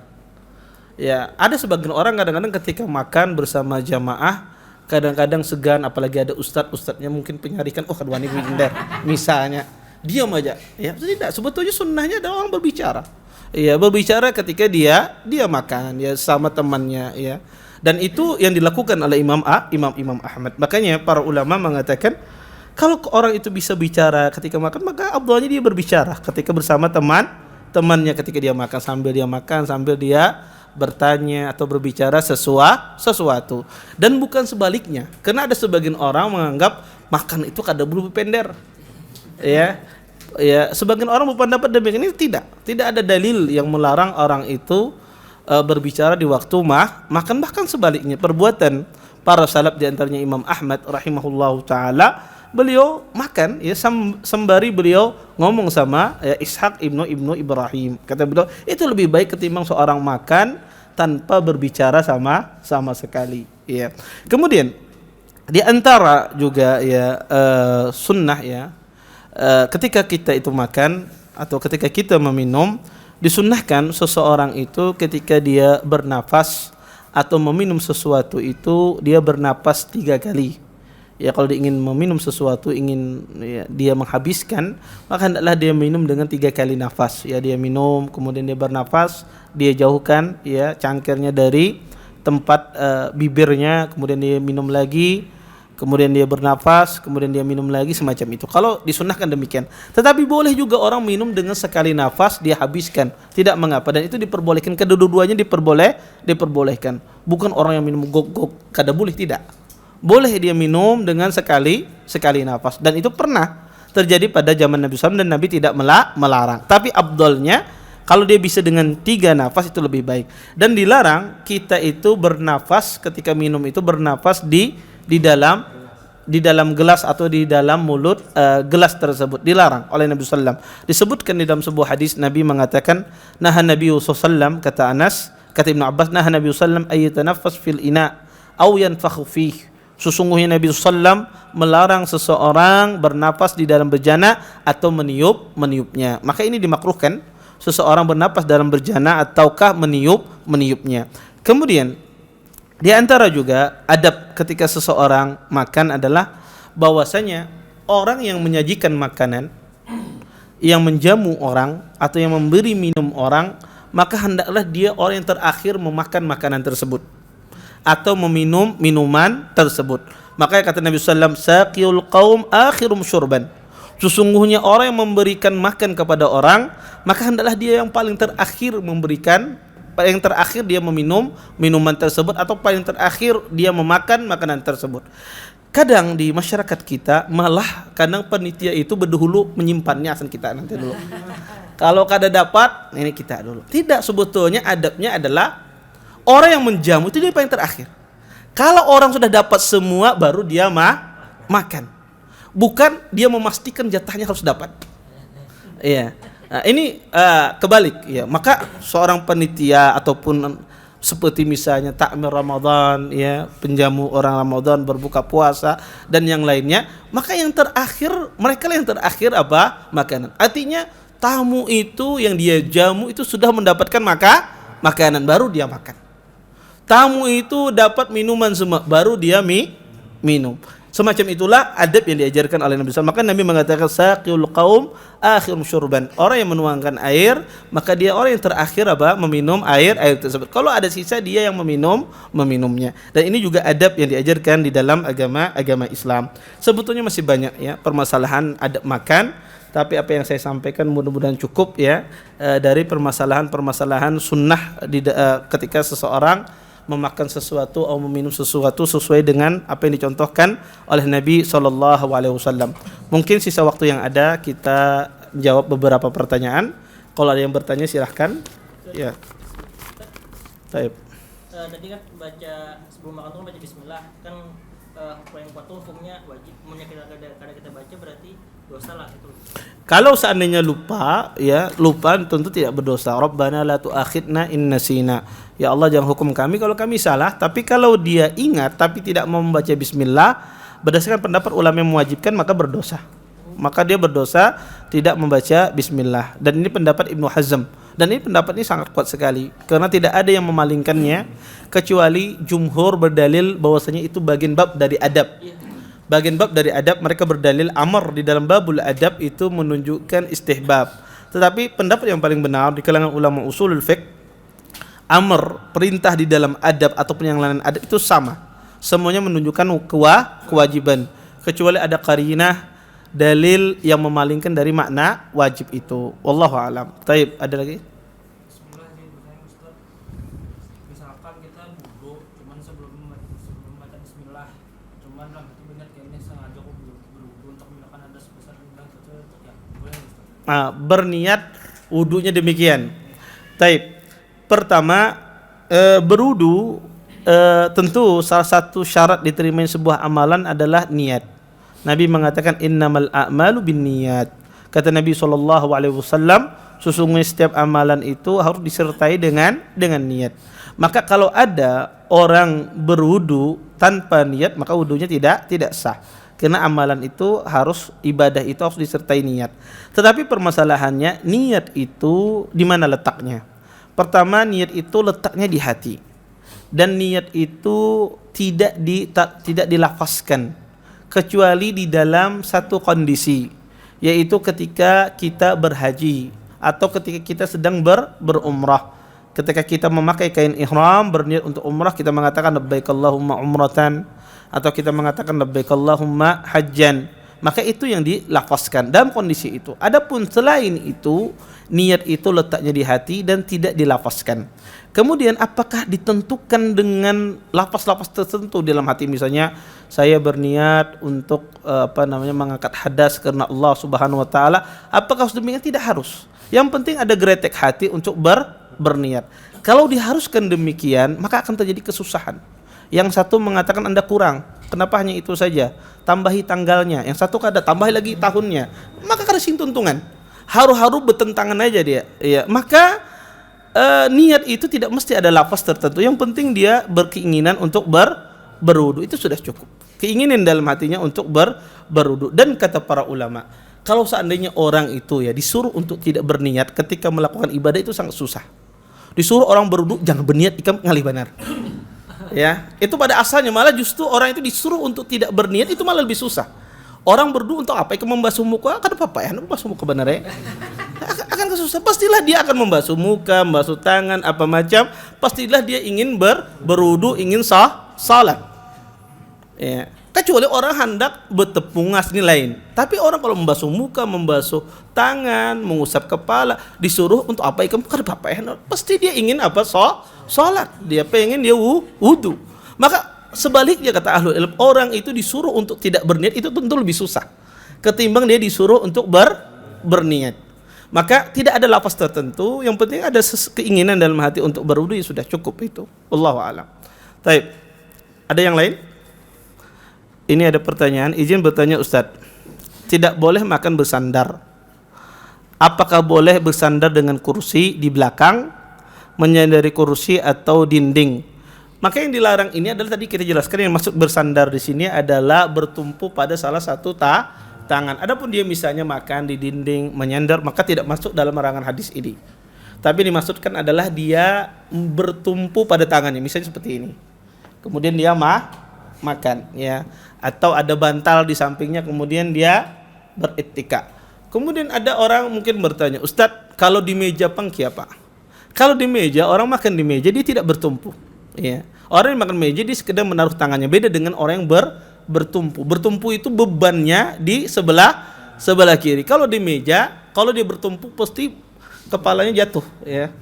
Ya, ada sebagian orang kadang-kadang ketika makan bersama jamaah kadang-kadang segan, apalagi ada ustadznya mungkin penyarikan, oh kedua ini minder misalnya, diam aja. Ya, tidak, sebetulnya sunnahnya adalah orang berbicara. Ya, berbicara ketika dia makan ya sama temannya, ya. Dan itu yang dilakukan oleh Imam Ahmad. Makanya para ulama mengatakan kalau orang itu bisa bicara ketika makan, maka afdalnya dia berbicara ketika bersama temannya ketika dia makan, sambil dia bertanya atau berbicara sesuatu. Dan bukan sebaliknya. Karena ada sebagian orang menganggap makan itu kada bulu pender. Ya, sebagian orang berpendapat demikian. Ini tidak ada dalil yang melarang orang itu berbicara di waktu makan. Bahkan sebaliknya, perbuatan para salaf di antaranya Imam Ahmad rahimahullahu taala, beliau makan ya sembari beliau ngomong sama Ishaq ibnu Ibrahim. Kata beliau, itu lebih baik ketimbang seorang makan tanpa berbicara sama sekali, ya. Kemudian di antara juga ya sunnah, ya, ketika kita itu makan atau ketika kita meminum, disunnahkan seseorang itu ketika dia bernafas atau meminum sesuatu itu dia bernafas 3 kali. Ya, kalau dia ingin meminum sesuatu, ingin ya, dia menghabiskan, maka hendaklah dia minum dengan 3 kali nafas. Ya, dia minum, kemudian dia bernafas, dia jauhkan ya cangkirnya dari tempat bibirnya, kemudian dia minum lagi, kemudian dia bernafas, kemudian dia minum lagi, semacam itu. Kalau disunnahkan demikian. Tetapi boleh juga orang minum dengan sekali nafas dia habiskan, tidak mengapa, dan itu diperbolehkan, kedua-duanya diperbolehkan. Bukan orang yang minum gok-gok kada boleh, tidak. Boleh dia minum dengan sekali nafas, dan itu pernah terjadi pada zaman Nabi SAW dan Nabi tidak melarang. Tapi afdalnya kalau dia bisa dengan 3 nafas itu lebih baik. Dan dilarang kita itu bernafas ketika minum itu bernafas di dalam gelas atau di dalam mulut gelas tersebut, dilarang oleh Nabi SAW. Disebutkan di dalam sebuah hadis Nabi mengatakan, nahan Nabi SAW, kata Anas, kata Ibnu Abbas, nahan Nabi SAW ayyatanaffas fil ina aw yanfakhu fihi. Sesungguhnya Nabi SAW melarang seseorang bernapas di dalam bejana atau meniupnya. Maka ini dimakruhkan seseorang bernapas dalam bejana ataukah meniupnya. Kemudian di antara juga adab ketika seseorang makan adalah bahwasanya orang yang menyajikan makanan yang menjamu orang atau yang memberi minum orang, maka hendaklah dia orang yang terakhir memakan makanan tersebut atau meminum minuman tersebut. Makanya kata Nabi SAW, saqiyul qaum akhirum syurban. Sesungguhnya orang yang memberikan makan kepada orang, maka hendaklah dia yang paling terakhir memberikan, paling terakhir dia meminum minuman tersebut, atau paling terakhir dia memakan makanan tersebut. Kadang di masyarakat kita malah kadang panitia itu berdahulu menyimpannya, asal kita nanti dulu. Kalau kada dapat, ini kita dulu. Tidak, sebetulnya adabnya adalah orang yang menjamu itu dia paling terakhir. Kalau orang sudah dapat semua, baru dia makan. Bukan dia memastikan jatahnya harus dapat. Iya. Nah, ini kebalik. Ya. Maka seorang panitia ataupun seperti misalnya takmir Ramadan, ya, penjamu orang Ramadan, berbuka puasa dan yang lainnya, maka yang terakhir, mereka yang terakhir apa? Makanan. Artinya tamu itu yang dia jamu itu sudah mendapatkan makanan, baru dia makan. Tamu itu dapat minuman semua, baru dia minum. Semacam itulah adab yang diajarkan oleh Nabi SAW. Maka Nabi mengatakan saqiyul qaum akhirum syurban. Orang yang menuangkan air, maka dia orang yang terakhir apa? Meminum air tersebut. Kalau ada sisa, dia yang meminumnya. Dan ini juga adab yang diajarkan di dalam agama Islam. Sebetulnya masih banyak ya permasalahan adab makan, tapi apa yang saya sampaikan mudah-mudahan cukup ya dari permasalahan sunnah ketika seseorang memakan sesuatu atau meminum sesuatu sesuai dengan apa yang dicontohkan oleh Nabi SAW. Mungkin sisa waktu yang ada kita jawab beberapa pertanyaan. Kalau ada yang bertanya silahkan. Ya. Baik. Tadi kan baca sebelum makan tuh baca Bismillah kan, yang kuat tuh hukumnya wajib. Kemudian kita baca berarti dosa lah itu. Kalau seandainya lupa tentu tidak berdosa. Rabbana la tu'akhidna in nasina. Ya Allah, jangan hukum kami kalau kami salah. Tapi kalau dia ingat tapi tidak mau membaca bismillah, berdasarkan pendapat ulama yang mewajibkan, maka berdosa. Maka dia berdosa tidak membaca bismillah. Dan ini pendapat Ibnu Hazm. Dan ini pendapat ini sangat kuat sekali karena tidak ada yang memalingkannya kecuali jumhur berdalil bahwasanya itu bagian bab dari adab. Bagian bab dari adab, mereka berdalil amr di dalam babul adab itu menunjukkan istihbab. Tetapi pendapat yang paling benar di kalangan ulama usulul fiqh, amr, perintah di dalam adab ataupun yang lain adab itu sama. Semuanya menunjukkan kewajiban. Kecuali ada qarinah, dalil yang memalingkan dari makna wajib itu. Wallahu a'lam. Taib, ada lagi? Berniat wudunya demikian. Taib. Pertama, berudu tentu salah satu syarat diterimanya sebuah amalan adalah niat. Nabi mengatakan innamal a'malu binniyat. Kata Nabi SAW, sesungguhnya setiap amalan itu harus disertai dengan niat. Maka kalau ada orang berwudu tanpa niat, maka wudunya tidak sah. Karena amalan itu ibadah itu harus disertai niat. Tetapi permasalahannya, niat itu di mana letaknya? Pertama, niat itu letaknya di hati. Dan niat itu tidak dilafazkan kecuali di dalam satu kondisi, yaitu ketika kita berhaji atau ketika kita sedang berumrah. Ketika kita memakai kain ihram berniat untuk umrah, kita mengatakan labbaik Allahumma umratan, atau kita mengatakan labbaik Allahumma hajjan, maka itu yang dilafazkan dalam kondisi itu. Adapun selain itu, niat itu letaknya di hati dan tidak dilafazkan. Kemudian apakah ditentukan dengan lafaz-lafaz tertentu dalam hati? Misalnya saya berniat untuk mengangkat hadas karena Allah Subhanahu wa taala. Apakah demikian? Tidak harus. Yang penting ada gretek hati untuk berniat. Kalau diharuskan demikian, maka akan terjadi kesusahan. Yang satu mengatakan Anda kurang, kenapa hanya itu saja? Tambahi tanggalnya. Yang satu kada tambahi lagi tahunnya. Maka kada sing tuntungan. Haru-haru bertentangan aja dia. Ya, maka niat itu tidak mesti ada lafaz tertentu. Yang penting dia berkeinginan untuk berwudu, itu sudah cukup. Keinginan dalam hatinya untuk berwudu. Dan kata para ulama, kalau seandainya orang itu ya disuruh untuk tidak berniat ketika melakukan ibadah, itu sangat susah. Disuruh orang berwudu jangan berniat ikam ngalih benar. Ya, itu pada asalnya malah justru orang itu disuruh untuk tidak berniat, itu malah lebih susah. Orang berwudu untuk apa? Ikan membasuh muka, kan apa ya? Membasuh muka benar ya? Akan kesusahan. Pastilah dia akan membasuh muka, membasuh tangan, apa macam. Pastilah dia ingin berwudu, ingin salat. Ya. Kecuali orang hendak bertepungas ini lain. Tapi orang kalau membasuh muka, membasuh tangan, mengusap kepala, disuruh untuk apa? Ikan bukan apa ya? Pasti dia ingin apa? Salat. Dia pengen dia wudu. Maka sebaliknya kata ahlul ilm, orang itu disuruh untuk tidak berniat itu tentu lebih susah ketimbang dia disuruh untuk berniat. Maka tidak ada lafaz tertentu, yang penting ada keinginan dalam hati untuk berwudu, ya sudah cukup itu. Wallahu a'lam. Baik. Ada yang lain? Ini ada pertanyaan, izin bertanya Ustadz. Tidak boleh makan bersandar. Apakah boleh bersandar dengan kursi di belakang, menyandari kursi atau dinding? Maka yang dilarang ini adalah tadi kita jelaskan, yang maksud bersandar di sini adalah bertumpu pada salah satu tangan. Adapun dia misalnya makan di dinding, menyandar, maka tidak masuk dalam larangan hadis ini. Tapi dimaksudkan adalah dia bertumpu pada tangannya, misalnya seperti ini. Kemudian dia makan, ya. Atau ada bantal di sampingnya, kemudian dia berittika. Kemudian ada orang mungkin bertanya, Ustadz, kalau di meja pengki apa? Kalau di meja, orang makan di meja dia tidak bertumpu. Ya. Orang yang makan meja dia sekedar menaruh tangannya. Beda dengan orang yang bertumpu. Bertumpu itu bebannya di sebelah kiri. Kalau di meja, kalau dia bertumpu pasti kepalanya jatuh. Ya,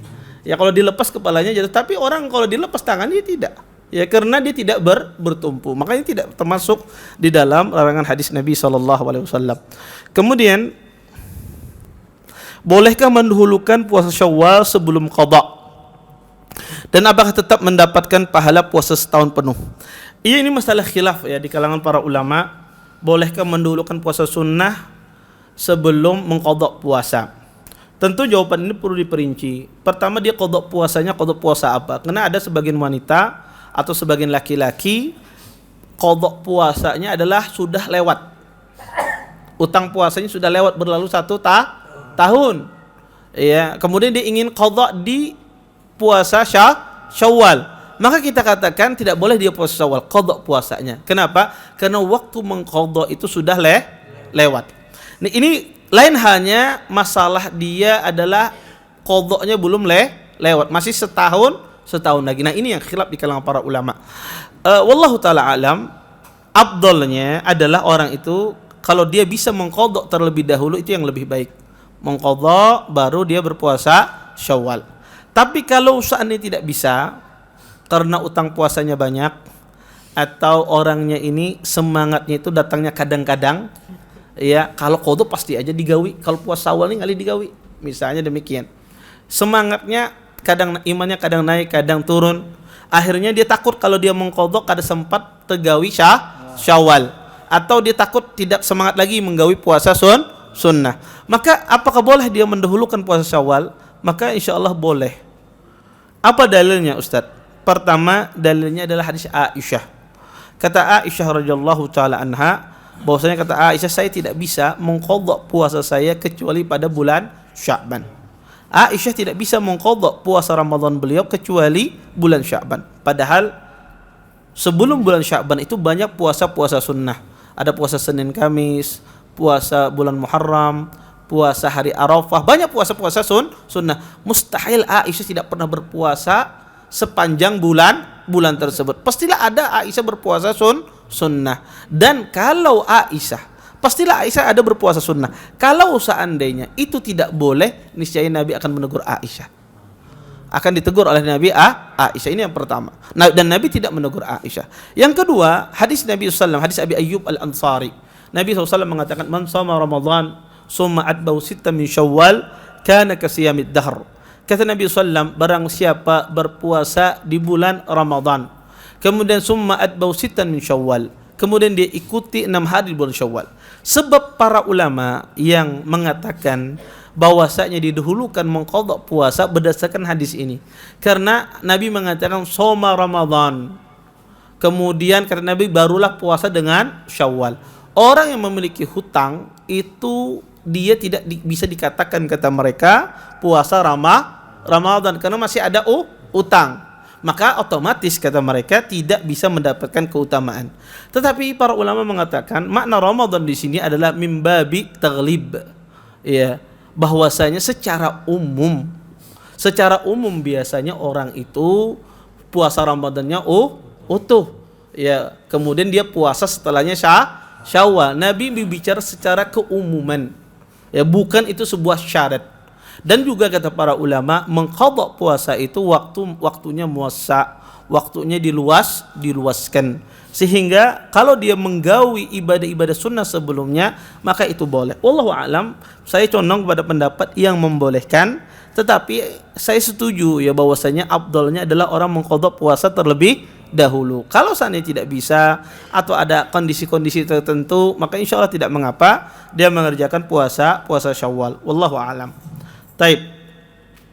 ya kalau dilepas kepalanya jatuh. Tapi orang kalau dilepas tangannya tidak. Ya karena dia tidak bertumpu. Makanya tidak termasuk di dalam larangan hadis Nabi SAW. Kemudian, bolehkah mendahulukan puasa Syawal sebelum qada? Dan apakah tetap mendapatkan pahala puasa setahun penuh? Ini masalah khilaf ya di kalangan para ulama. Bolehkah mendahulukan puasa sunnah sebelum mengqadha puasa? Tentu jawaban ini perlu diperinci. Pertama, dia qadha puasanya qadha puasa apa? Karena ada sebagian wanita atau sebagian laki-laki qadha puasanya adalah sudah lewat. Utang puasanya sudah lewat, berlalu 1 tahun. Ya, kemudian dia ingin qadha di puasa Syawal, maka kita katakan tidak boleh dia puasa Syawal, qadha puasanya. Kenapa? Karena waktu mengqadha itu sudah lewat. Nah, ini lain hanya masalah dia adalah qadhanya belum lewat, masih setahun lagi. Nah, ini yang khilaf di kalangan para ulama. Wallahu taala alam, afdalnya adalah orang itu kalau dia bisa mengqadha terlebih dahulu, itu yang lebih baik. Mengqadha baru dia berpuasa Syawal. Tapi kalau seandainya tidak bisa karena utang puasanya banyak, atau orangnya ini semangatnya itu datangnya kadang-kadang, ya kalau qadha pasti aja digawi, kalau puasa Syawal ini kali digawi, misalnya demikian. Semangatnya kadang, imannya kadang naik, kadang turun. Akhirnya dia takut kalau dia mengqadha kada sempat tegawi Syawal, atau dia takut tidak semangat lagi menggawi puasa sunnah. Maka apakah boleh dia mendahulukan puasa Syawal? Maka insya Allah boleh. Apa dalilnya Ustaz? Pertama, dalilnya adalah hadis Aisyah. Kata Aisyah radhiyallahu taala anha, bahwasanya kata Aisyah, saya tidak bisa mengqadha puasa saya kecuali pada bulan Sya'ban. Aisyah tidak bisa mengqadha puasa Ramadan beliau kecuali bulan Sya'ban. Padahal sebelum bulan Sya'ban itu banyak puasa-puasa sunnah. Ada puasa Senin Kamis, puasa bulan Muharram, puasa hari Arafah, banyak puasa-puasa sunnah. Mustahil Aisyah tidak pernah berpuasa sepanjang bulan tersebut. Pastilah ada Aisyah berpuasa sunnah. Dan kalau pastilah Aisyah ada berpuasa sunnah. Kalau seandainya itu tidak boleh, niscaya Nabi akan menegur Aisyah. Akan ditegur oleh Nabi Aisyah. Ini yang pertama. Dan Nabi tidak menegur Aisyah. Yang kedua, hadis Nabi SAW, hadis Abi Ayyub Al-Ansari. Nabi SAW mengatakan, man shoma Ramadan summa atba'u sitta min Syawal kana kasiyamid dahr. Kata Nabi SAW, barang siapa berpuasa di bulan Ramadan, kemudian summa atba'u sitta min Syawal, kemudian dia ikuti 6 hari di bulan Syawal. Sebab para ulama yang mengatakan bahwasanya didahulukan mengqadha puasa berdasarkan hadis ini. Karena Nabi mengatakan shoma Ramadan, kemudian kata Nabi barulah puasa dengan Syawal. Orang yang memiliki hutang itu dia tidak bisa dikatakan kata mereka puasa Ramadan karena masih ada utang. maka otomatis kata mereka tidak bisa mendapatkan keutamaan. Tetapi para ulama mengatakan makna Ramadan di sini adalah mimbabi taghlib, ya, bahwasanya secara umum biasanya orang itu puasa Ramadannya utuh, ya, kemudian dia puasa setelahnya Syawal. Nabi berbicara secara keumuman, ya, bukan itu sebuah syarat. Dan juga kata para ulama, mengqadha puasa itu waktunya muwassa, waktunya diluaskan, sehingga kalau dia menggawi ibadah-ibadah sunnah sebelumnya maka itu boleh. Wallahu a'lam, saya condong pada pendapat yang membolehkan, tetapi saya setuju ya bahwasanya afdalnya adalah orang mengqadha puasa terlebih dahulu. Kalau seandainya tidak bisa atau ada kondisi-kondisi tertentu, maka insya Allah tidak mengapa dia mengerjakan puasa Syawal. Wallahu a'lam. Taib.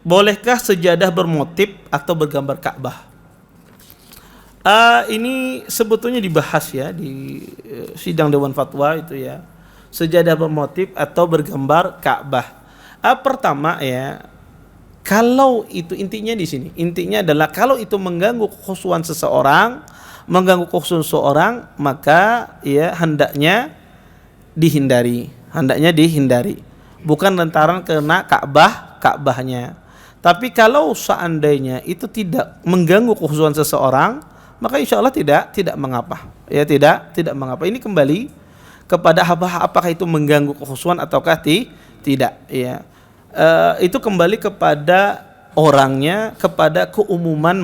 Bolehkah sejadah bermotif atau bergambar Ka'bah? Ini sebetulnya dibahas ya di sidang Dewan Fatwa itu ya. Sejadah bermotif atau bergambar Ka'bah. Pertama ya, kalau itu intinya di sini. Intinya adalah kalau itu mengganggu kekhusyuan seseorang, maka ya hendaknya dihindari. Bukan lantaran kena Ka'bahnya. Tapi kalau seandainya itu tidak mengganggu kekhusyuan seseorang, maka insya Allah tidak mengapa. Ya tidak mengapa. Ini kembali kepada apakah itu mengganggu kekhusyuan ataukah tidak. Ya. Itu kembali kepada orangnya, kepada keumuman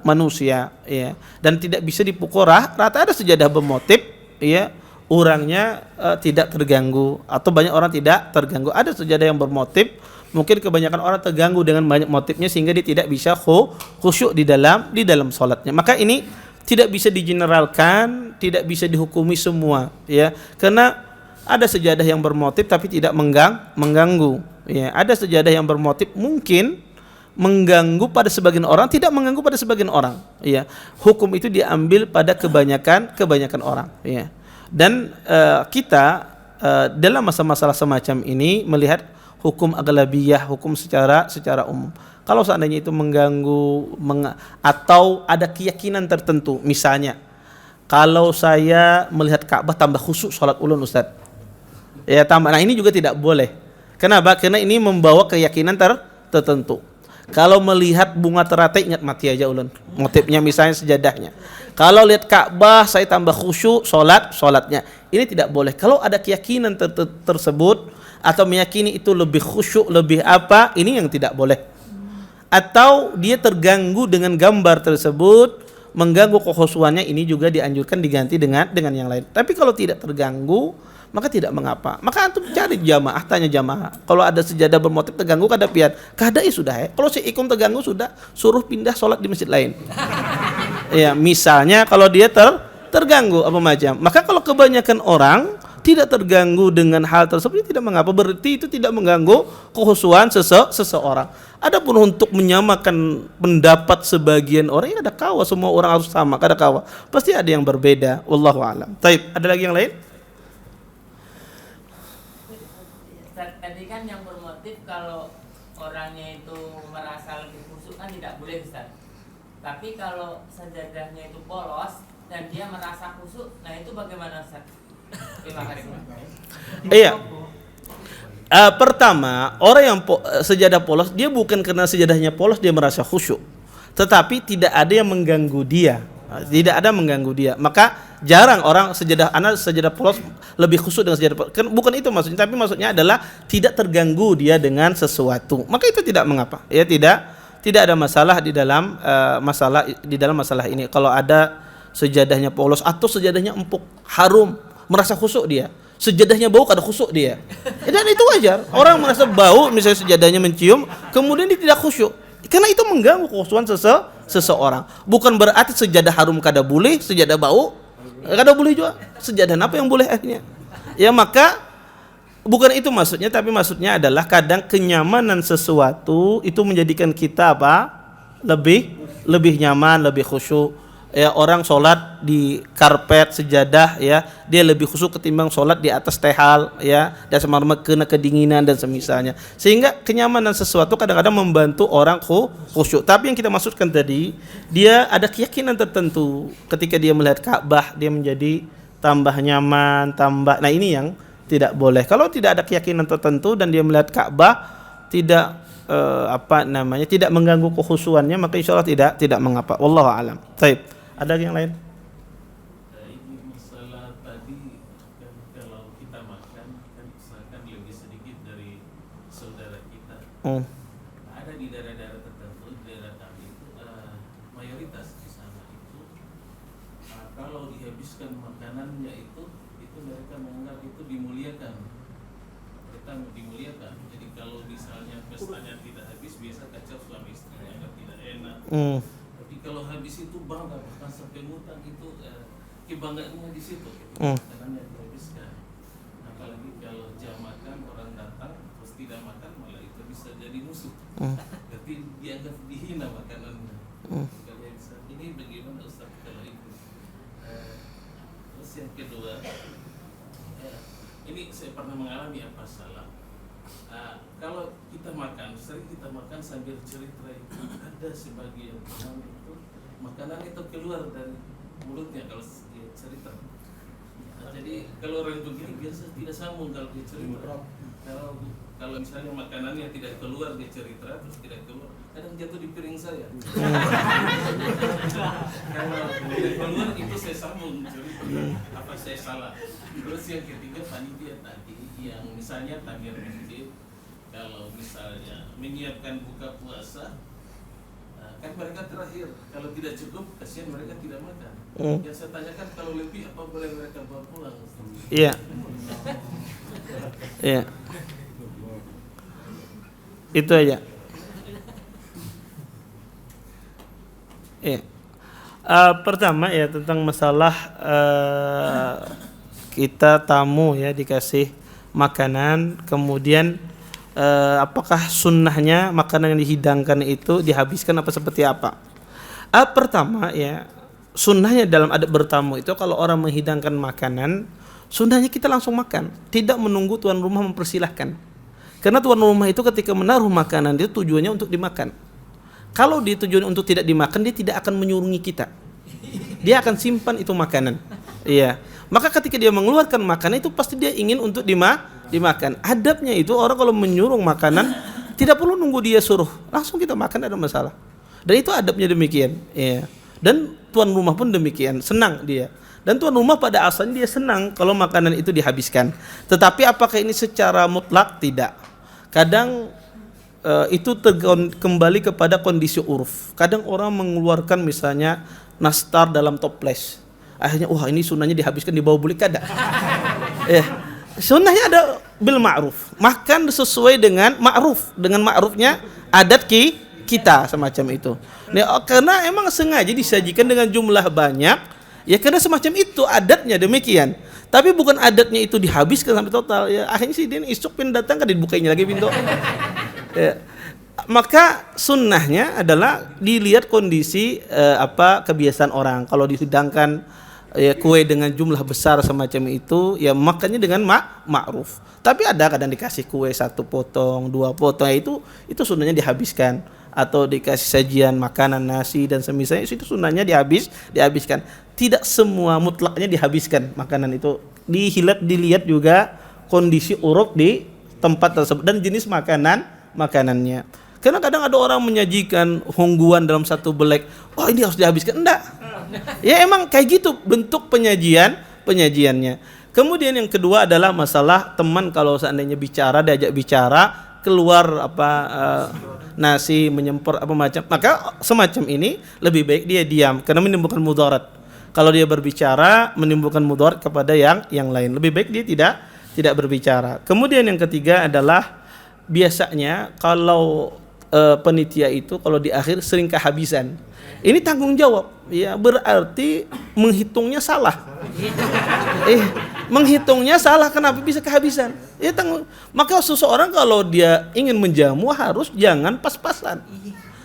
manusia. Ya. Dan tidak bisa dipukul rata. Ada sejadah bermotif, ya, orangnya tidak terganggu atau banyak orang tidak terganggu. Ada sejadah yang bermotif, mungkin kebanyakan orang terganggu dengan banyak motifnya sehingga dia tidak bisa khusyuk di dalam salatnya. Maka ini tidak bisa digeneralkan, tidak bisa dihukumi semua, ya. Karena ada sejadah yang bermotif tapi tidak mengganggu, ya. Ada sejadah yang bermotif mungkin mengganggu pada sebagian orang, tidak mengganggu pada sebagian orang, ya. Hukum itu diambil pada kebanyakan orang, ya. Dan kita dalam masalah semacam ini melihat hukum aghlabiyah, hukum secara umum. Kalau seandainya itu mengganggu atau ada keyakinan tertentu, misalnya kalau saya melihat Ka'bah tambah khusyuk salat ulun Ustaz, ya tambah. Nah ini juga tidak boleh. Kenapa? Karena ini membawa keyakinan tertentu. Kalau melihat bunga teratai, ingat mati aja ulun. Motifnya misalnya sejadahnya. Kalau lihat Ka'bah saya tambah khusyuk salatnya. Ini tidak boleh. Kalau ada keyakinan tersebut atau meyakini itu lebih khusyuk, lebih apa, ini yang tidak boleh. Atau dia terganggu dengan gambar tersebut, mengganggu kekhusyuannya, ini juga dianjurkan diganti dengan yang lain. Tapi kalau tidak terganggu, maka tidak mengapa. Maka antum cari jamaah, tanya jamaah. Kalau ada sejadah bermotif terganggu kada pian, kada sudah ya. Kalau si ikum terganggu sudah suruh pindah sholat di masjid lain. Ya, misalnya kalau dia terganggu apa macam. Maka kalau kebanyakan orang tidak terganggu dengan hal tersebut, tidak mengapa, berarti itu tidak mengganggu kekhusyuan seseorang. Adapun untuk menyamakan pendapat sebagian orang, ya ada kawa, semua orang harus sama, kada kawa. Pasti ada yang berbeda. Wallahu a'lam. Taib, ada lagi yang lain? Tadi kan yang bermotif kalau orangnya itu merasa lebih khusyuk kan tidak boleh Ustaz. Tapi kalau sajadahnya itu polos dan dia merasa khusyuk, nah itu bagaimana Ustaz? Terima kasih. Iya. Pertama, orang yang sejadah polos, dia bukan karena sejadahnya polos dia merasa khusyuk, tetapi tidak ada yang mengganggu dia. Maka jarang orang sejadah polos lebih khusyuk dengan sejadah polos. Bukan itu maksudnya, tapi maksudnya adalah tidak terganggu dia dengan sesuatu. Maka itu tidak mengapa. Ya tidak ada masalah di dalam masalah ini. Kalau ada sejadahnya polos atau sejadahnya empuk, harum, merasa khusyuk dia. Sejadahnya bau kada khusyuk dia. Dan itu wajar. Orang merasa bau, misalnya sejadahnya mencium, kemudian dia tidak khusyuk. Karena itu mengganggu kekhusyuan seseorang. Bukan berarti sejadah harum kada boleh, sejadah bau kada boleh juga. Sejadah apa yang boleh akhirnya? Ya maka bukan itu maksudnya, tapi maksudnya adalah kadang kenyamanan sesuatu itu menjadikan kita lebih nyaman, lebih khusyuk. ya orang sholat di karpet sejadah ya dia lebih khusyuk ketimbang sholat di atas tehal ya dan semarma kena kedinginan dan semisalnya, sehingga kenyamanan sesuatu kadang-kadang membantu orang khusyuk. Tapi yang kita maksudkan tadi, dia ada keyakinan tertentu ketika dia melihat Ka'bah dia menjadi tambah nyaman, tambah, nah ini yang tidak boleh. Kalau tidak ada keyakinan tertentu dan dia melihat Ka'bah tidak tidak mengganggu kekhusyuannya, maka insya Allah tidak mengapa. Wallahu a'lam. Baik. Ada yang lain? Ini masalah tadi kan, kalau kita makan kan misalkan lebih sedikit dari saudara kita. Ada di daerah-daerah tertentu, di daerah kami itu mayoritas di sana itu kalau dihabiskan makanannya itu mereka menganggap itu dimuliakan. Mereka dimuliakan. Jadi kalau misalnya pestanya tidak habis, biasa kacau suami istri anggap tidak enak. Kalau habis itu bangga, bahkan sampai ngutang itu kebanggaannya di situ, karena dihabiskan. Apalagi kalau jam makan orang datang terus tidak makan, malah itu bisa jadi musuh. Berarti dianggap dihina makanannya. Kalau bisa, ini bagaimana Ustaz kalau itu? Terus yang kedua, ini saya pernah mengalami apa salah. Kalau kita makan, sering kita makan sambil cerita itu, ada sebagian orang itu makanan itu keluar dari mulutnya kalau dia cerita. Jadi kalau orang begini biasa tidak sambung kalau dia cerita. Kalau misalnya makanannya tidak keluar dia cerita terus tidak keluar, kadang jatuh di piring saya. Kalau tidak keluar itu saya sambung cerita. Apa saya salah? Terus yang ketiga panitia tadi yang misalnya takmir masjid, kalau misalnya menyiapkan buka puasa, kan mereka terakhir, kalau tidak cukup kasihan mereka tidak makan. Yang saya tanyakan kalau lebih apa boleh mereka bawa pulang? Iya. Iya. Itu aja. Iya. Pertama ya tentang masalah kita tamu ya dikasih makanan, kemudian apakah sunnahnya makanan yang dihidangkan itu dihabiskan apa seperti apa? Pertama ya, sunnahnya dalam adab bertamu itu kalau orang menghidangkan makanan, sunnahnya kita langsung makan, tidak menunggu tuan rumah mempersilahkan. Karena tuan rumah itu ketika menaruh makanan itu tujuannya untuk dimakan. Kalau dia tujuan untuk tidak dimakan, dia tidak akan menyurungi kita. Dia akan simpan itu makanan. Iya. Maka ketika dia mengeluarkan makanan itu pasti dia ingin untuk dimakan. Adabnya itu orang kalau menyuruh makanan tidak perlu nunggu dia suruh, langsung kita makan, ada masalah. Dan itu adabnya demikian. Iya. Dan tuan rumah pun demikian, senang dia. Dan tuan rumah pada asalnya dia senang kalau makanan itu dihabiskan. Tetapi apakah ini secara mutlak? Tidak. Kadang itu kembali kepada kondisi uruf. Kadang orang mengeluarkan misalnya nastar dalam toples. Akhirnya wah ini sunnahnya dihabiskan di bawah bulik kada. Sunnahnya ada bil ma'ruf. Makan sesuai dengan ma'ruf, dengan ma'rufnya adat kita semacam itu. Nah, karena emang sengaja disajikan dengan jumlah banyak, ya karena semacam itu adatnya demikian. Tapi bukan adatnya itu dihabiskan sampai total. Ya akhirnya sih dia isuk pin datang kan dibukainya lagi pintu. Ya. Maka sunnahnya adalah dilihat kondisi kebiasaan orang. Kalau dihidangkan kue dengan jumlah besar semacam itu, ya makannya dengan ma'ruf. Tapi ada kadang dikasih kue 1 potong, 2 potong, ya itu sunnahnya dihabiskan. Atau dikasih sajian makanan nasi dan semisalnya, itu sunnahnya dihabiskan. Tidak semua mutlaknya dihabiskan makanan itu. Dilihat juga kondisi uruf di tempat tersebut dan jenis makanannya. Karena kadang ada orang menyajikan hongguan dalam satu belek, oh ini harus dihabiskan, enggak. Ya emang kayak gitu bentuk penyajiannya. Kemudian yang kedua adalah masalah teman kalau seandainya diajak bicara keluar nasi menyempur apa macam, maka semacam ini lebih baik dia diam karena menimbulkan mudarat. Kalau dia berbicara menimbulkan mudarat kepada yang lain, lebih baik dia tidak berbicara. Kemudian yang ketiga adalah biasanya kalau penitia itu kalau di akhir sering kehabisan. Ini tanggung jawab, ya berarti menghitungnya salah. Menghitungnya salah, kenapa bisa kehabisan? Ya maka seseorang kalau dia ingin menjamu harus jangan pas-pasan.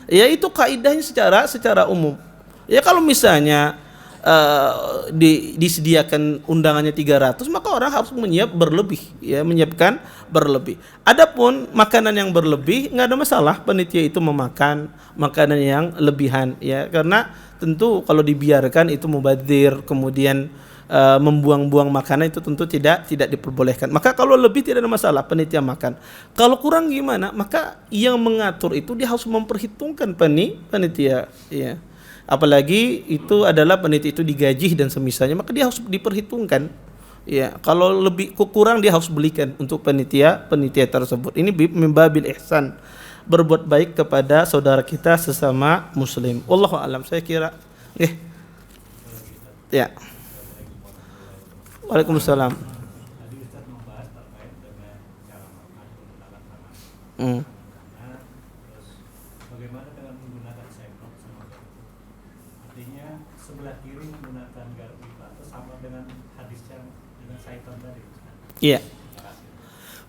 Ya itu kaidahnya secara umum. Ya kalau misalnya disediakan undangannya 300, maka orang harus menyiapkan berlebih. Adapun makanan yang berlebih nggak ada masalah, panitia itu memakan makanan yang lebihan, ya, karena tentu kalau dibiarkan itu mubadzir, kemudian membuang-buang makanan itu tentu tidak diperbolehkan. Maka kalau lebih tidak ada masalah, panitia makan. Kalau kurang gimana? Maka yang mengatur itu dia harus memperhitungkan panitia, ya. Apalagi itu adalah panitia itu digaji dan semisalnya, maka dia harus diperhitungkan. Ya, kalau lebih kurang dia harus belikan untuk panitia tersebut. Ini mimbabil ihsan, berbuat baik kepada saudara kita sesama muslim. Wallahu a'lam, saya kira. Ya. Waalaikumsalam. Tadi Ustaz membahas terkait dengan cara makan menggunakan tangan. Terus bagaimana dengan menggunakan sendok sama garpu? Artinya sebelah kiri menggunakan garpu itu sama dengan hadis yang dengan syaitan tadi. Iya.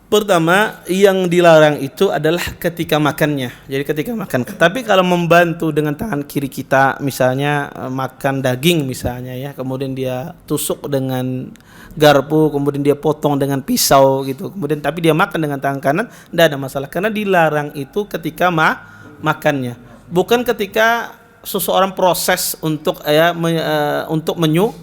Pertama, yang dilarang itu adalah ketika makannya. Jadi ketika makan. Tapi kalau membantu dengan tangan kiri kita, misalnya makan daging misalnya, ya, kemudian dia tusuk dengan garpu, kemudian dia potong dengan pisau gitu. Kemudian tapi dia makan dengan tangan kanan, tidak ada masalah. Karena dilarang itu ketika makannya, bukan ketika seseorang proses untuk untuk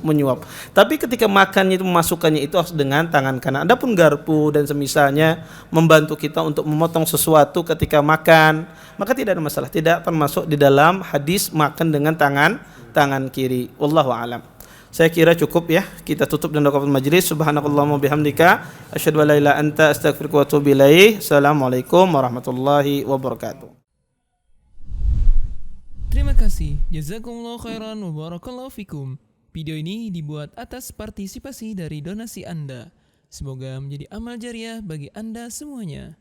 menyuap. Tapi ketika makannya itu memasukkannya itu harus dengan tangan kanan. Adapun garpu dan semisalnya membantu kita untuk memotong sesuatu ketika makan, maka tidak ada masalah. Tidak termasuk di dalam hadis makan dengan tangan kiri. Wallahu a'lam. Saya kira cukup, ya. Kita tutup dan doakan majelis. Subhanakallahumma bihamdika asyhadu an la ilaha illa anta astaghfiruka wa atubu ilaik. Assalamualaikum warahmatullahi wabarakatuh. Terima kasih, jazakumullah khairan wa barakallahu fikum. Video ini dibuat atas partisipasi dari donasi Anda. Semoga menjadi amal jariah bagi Anda semuanya.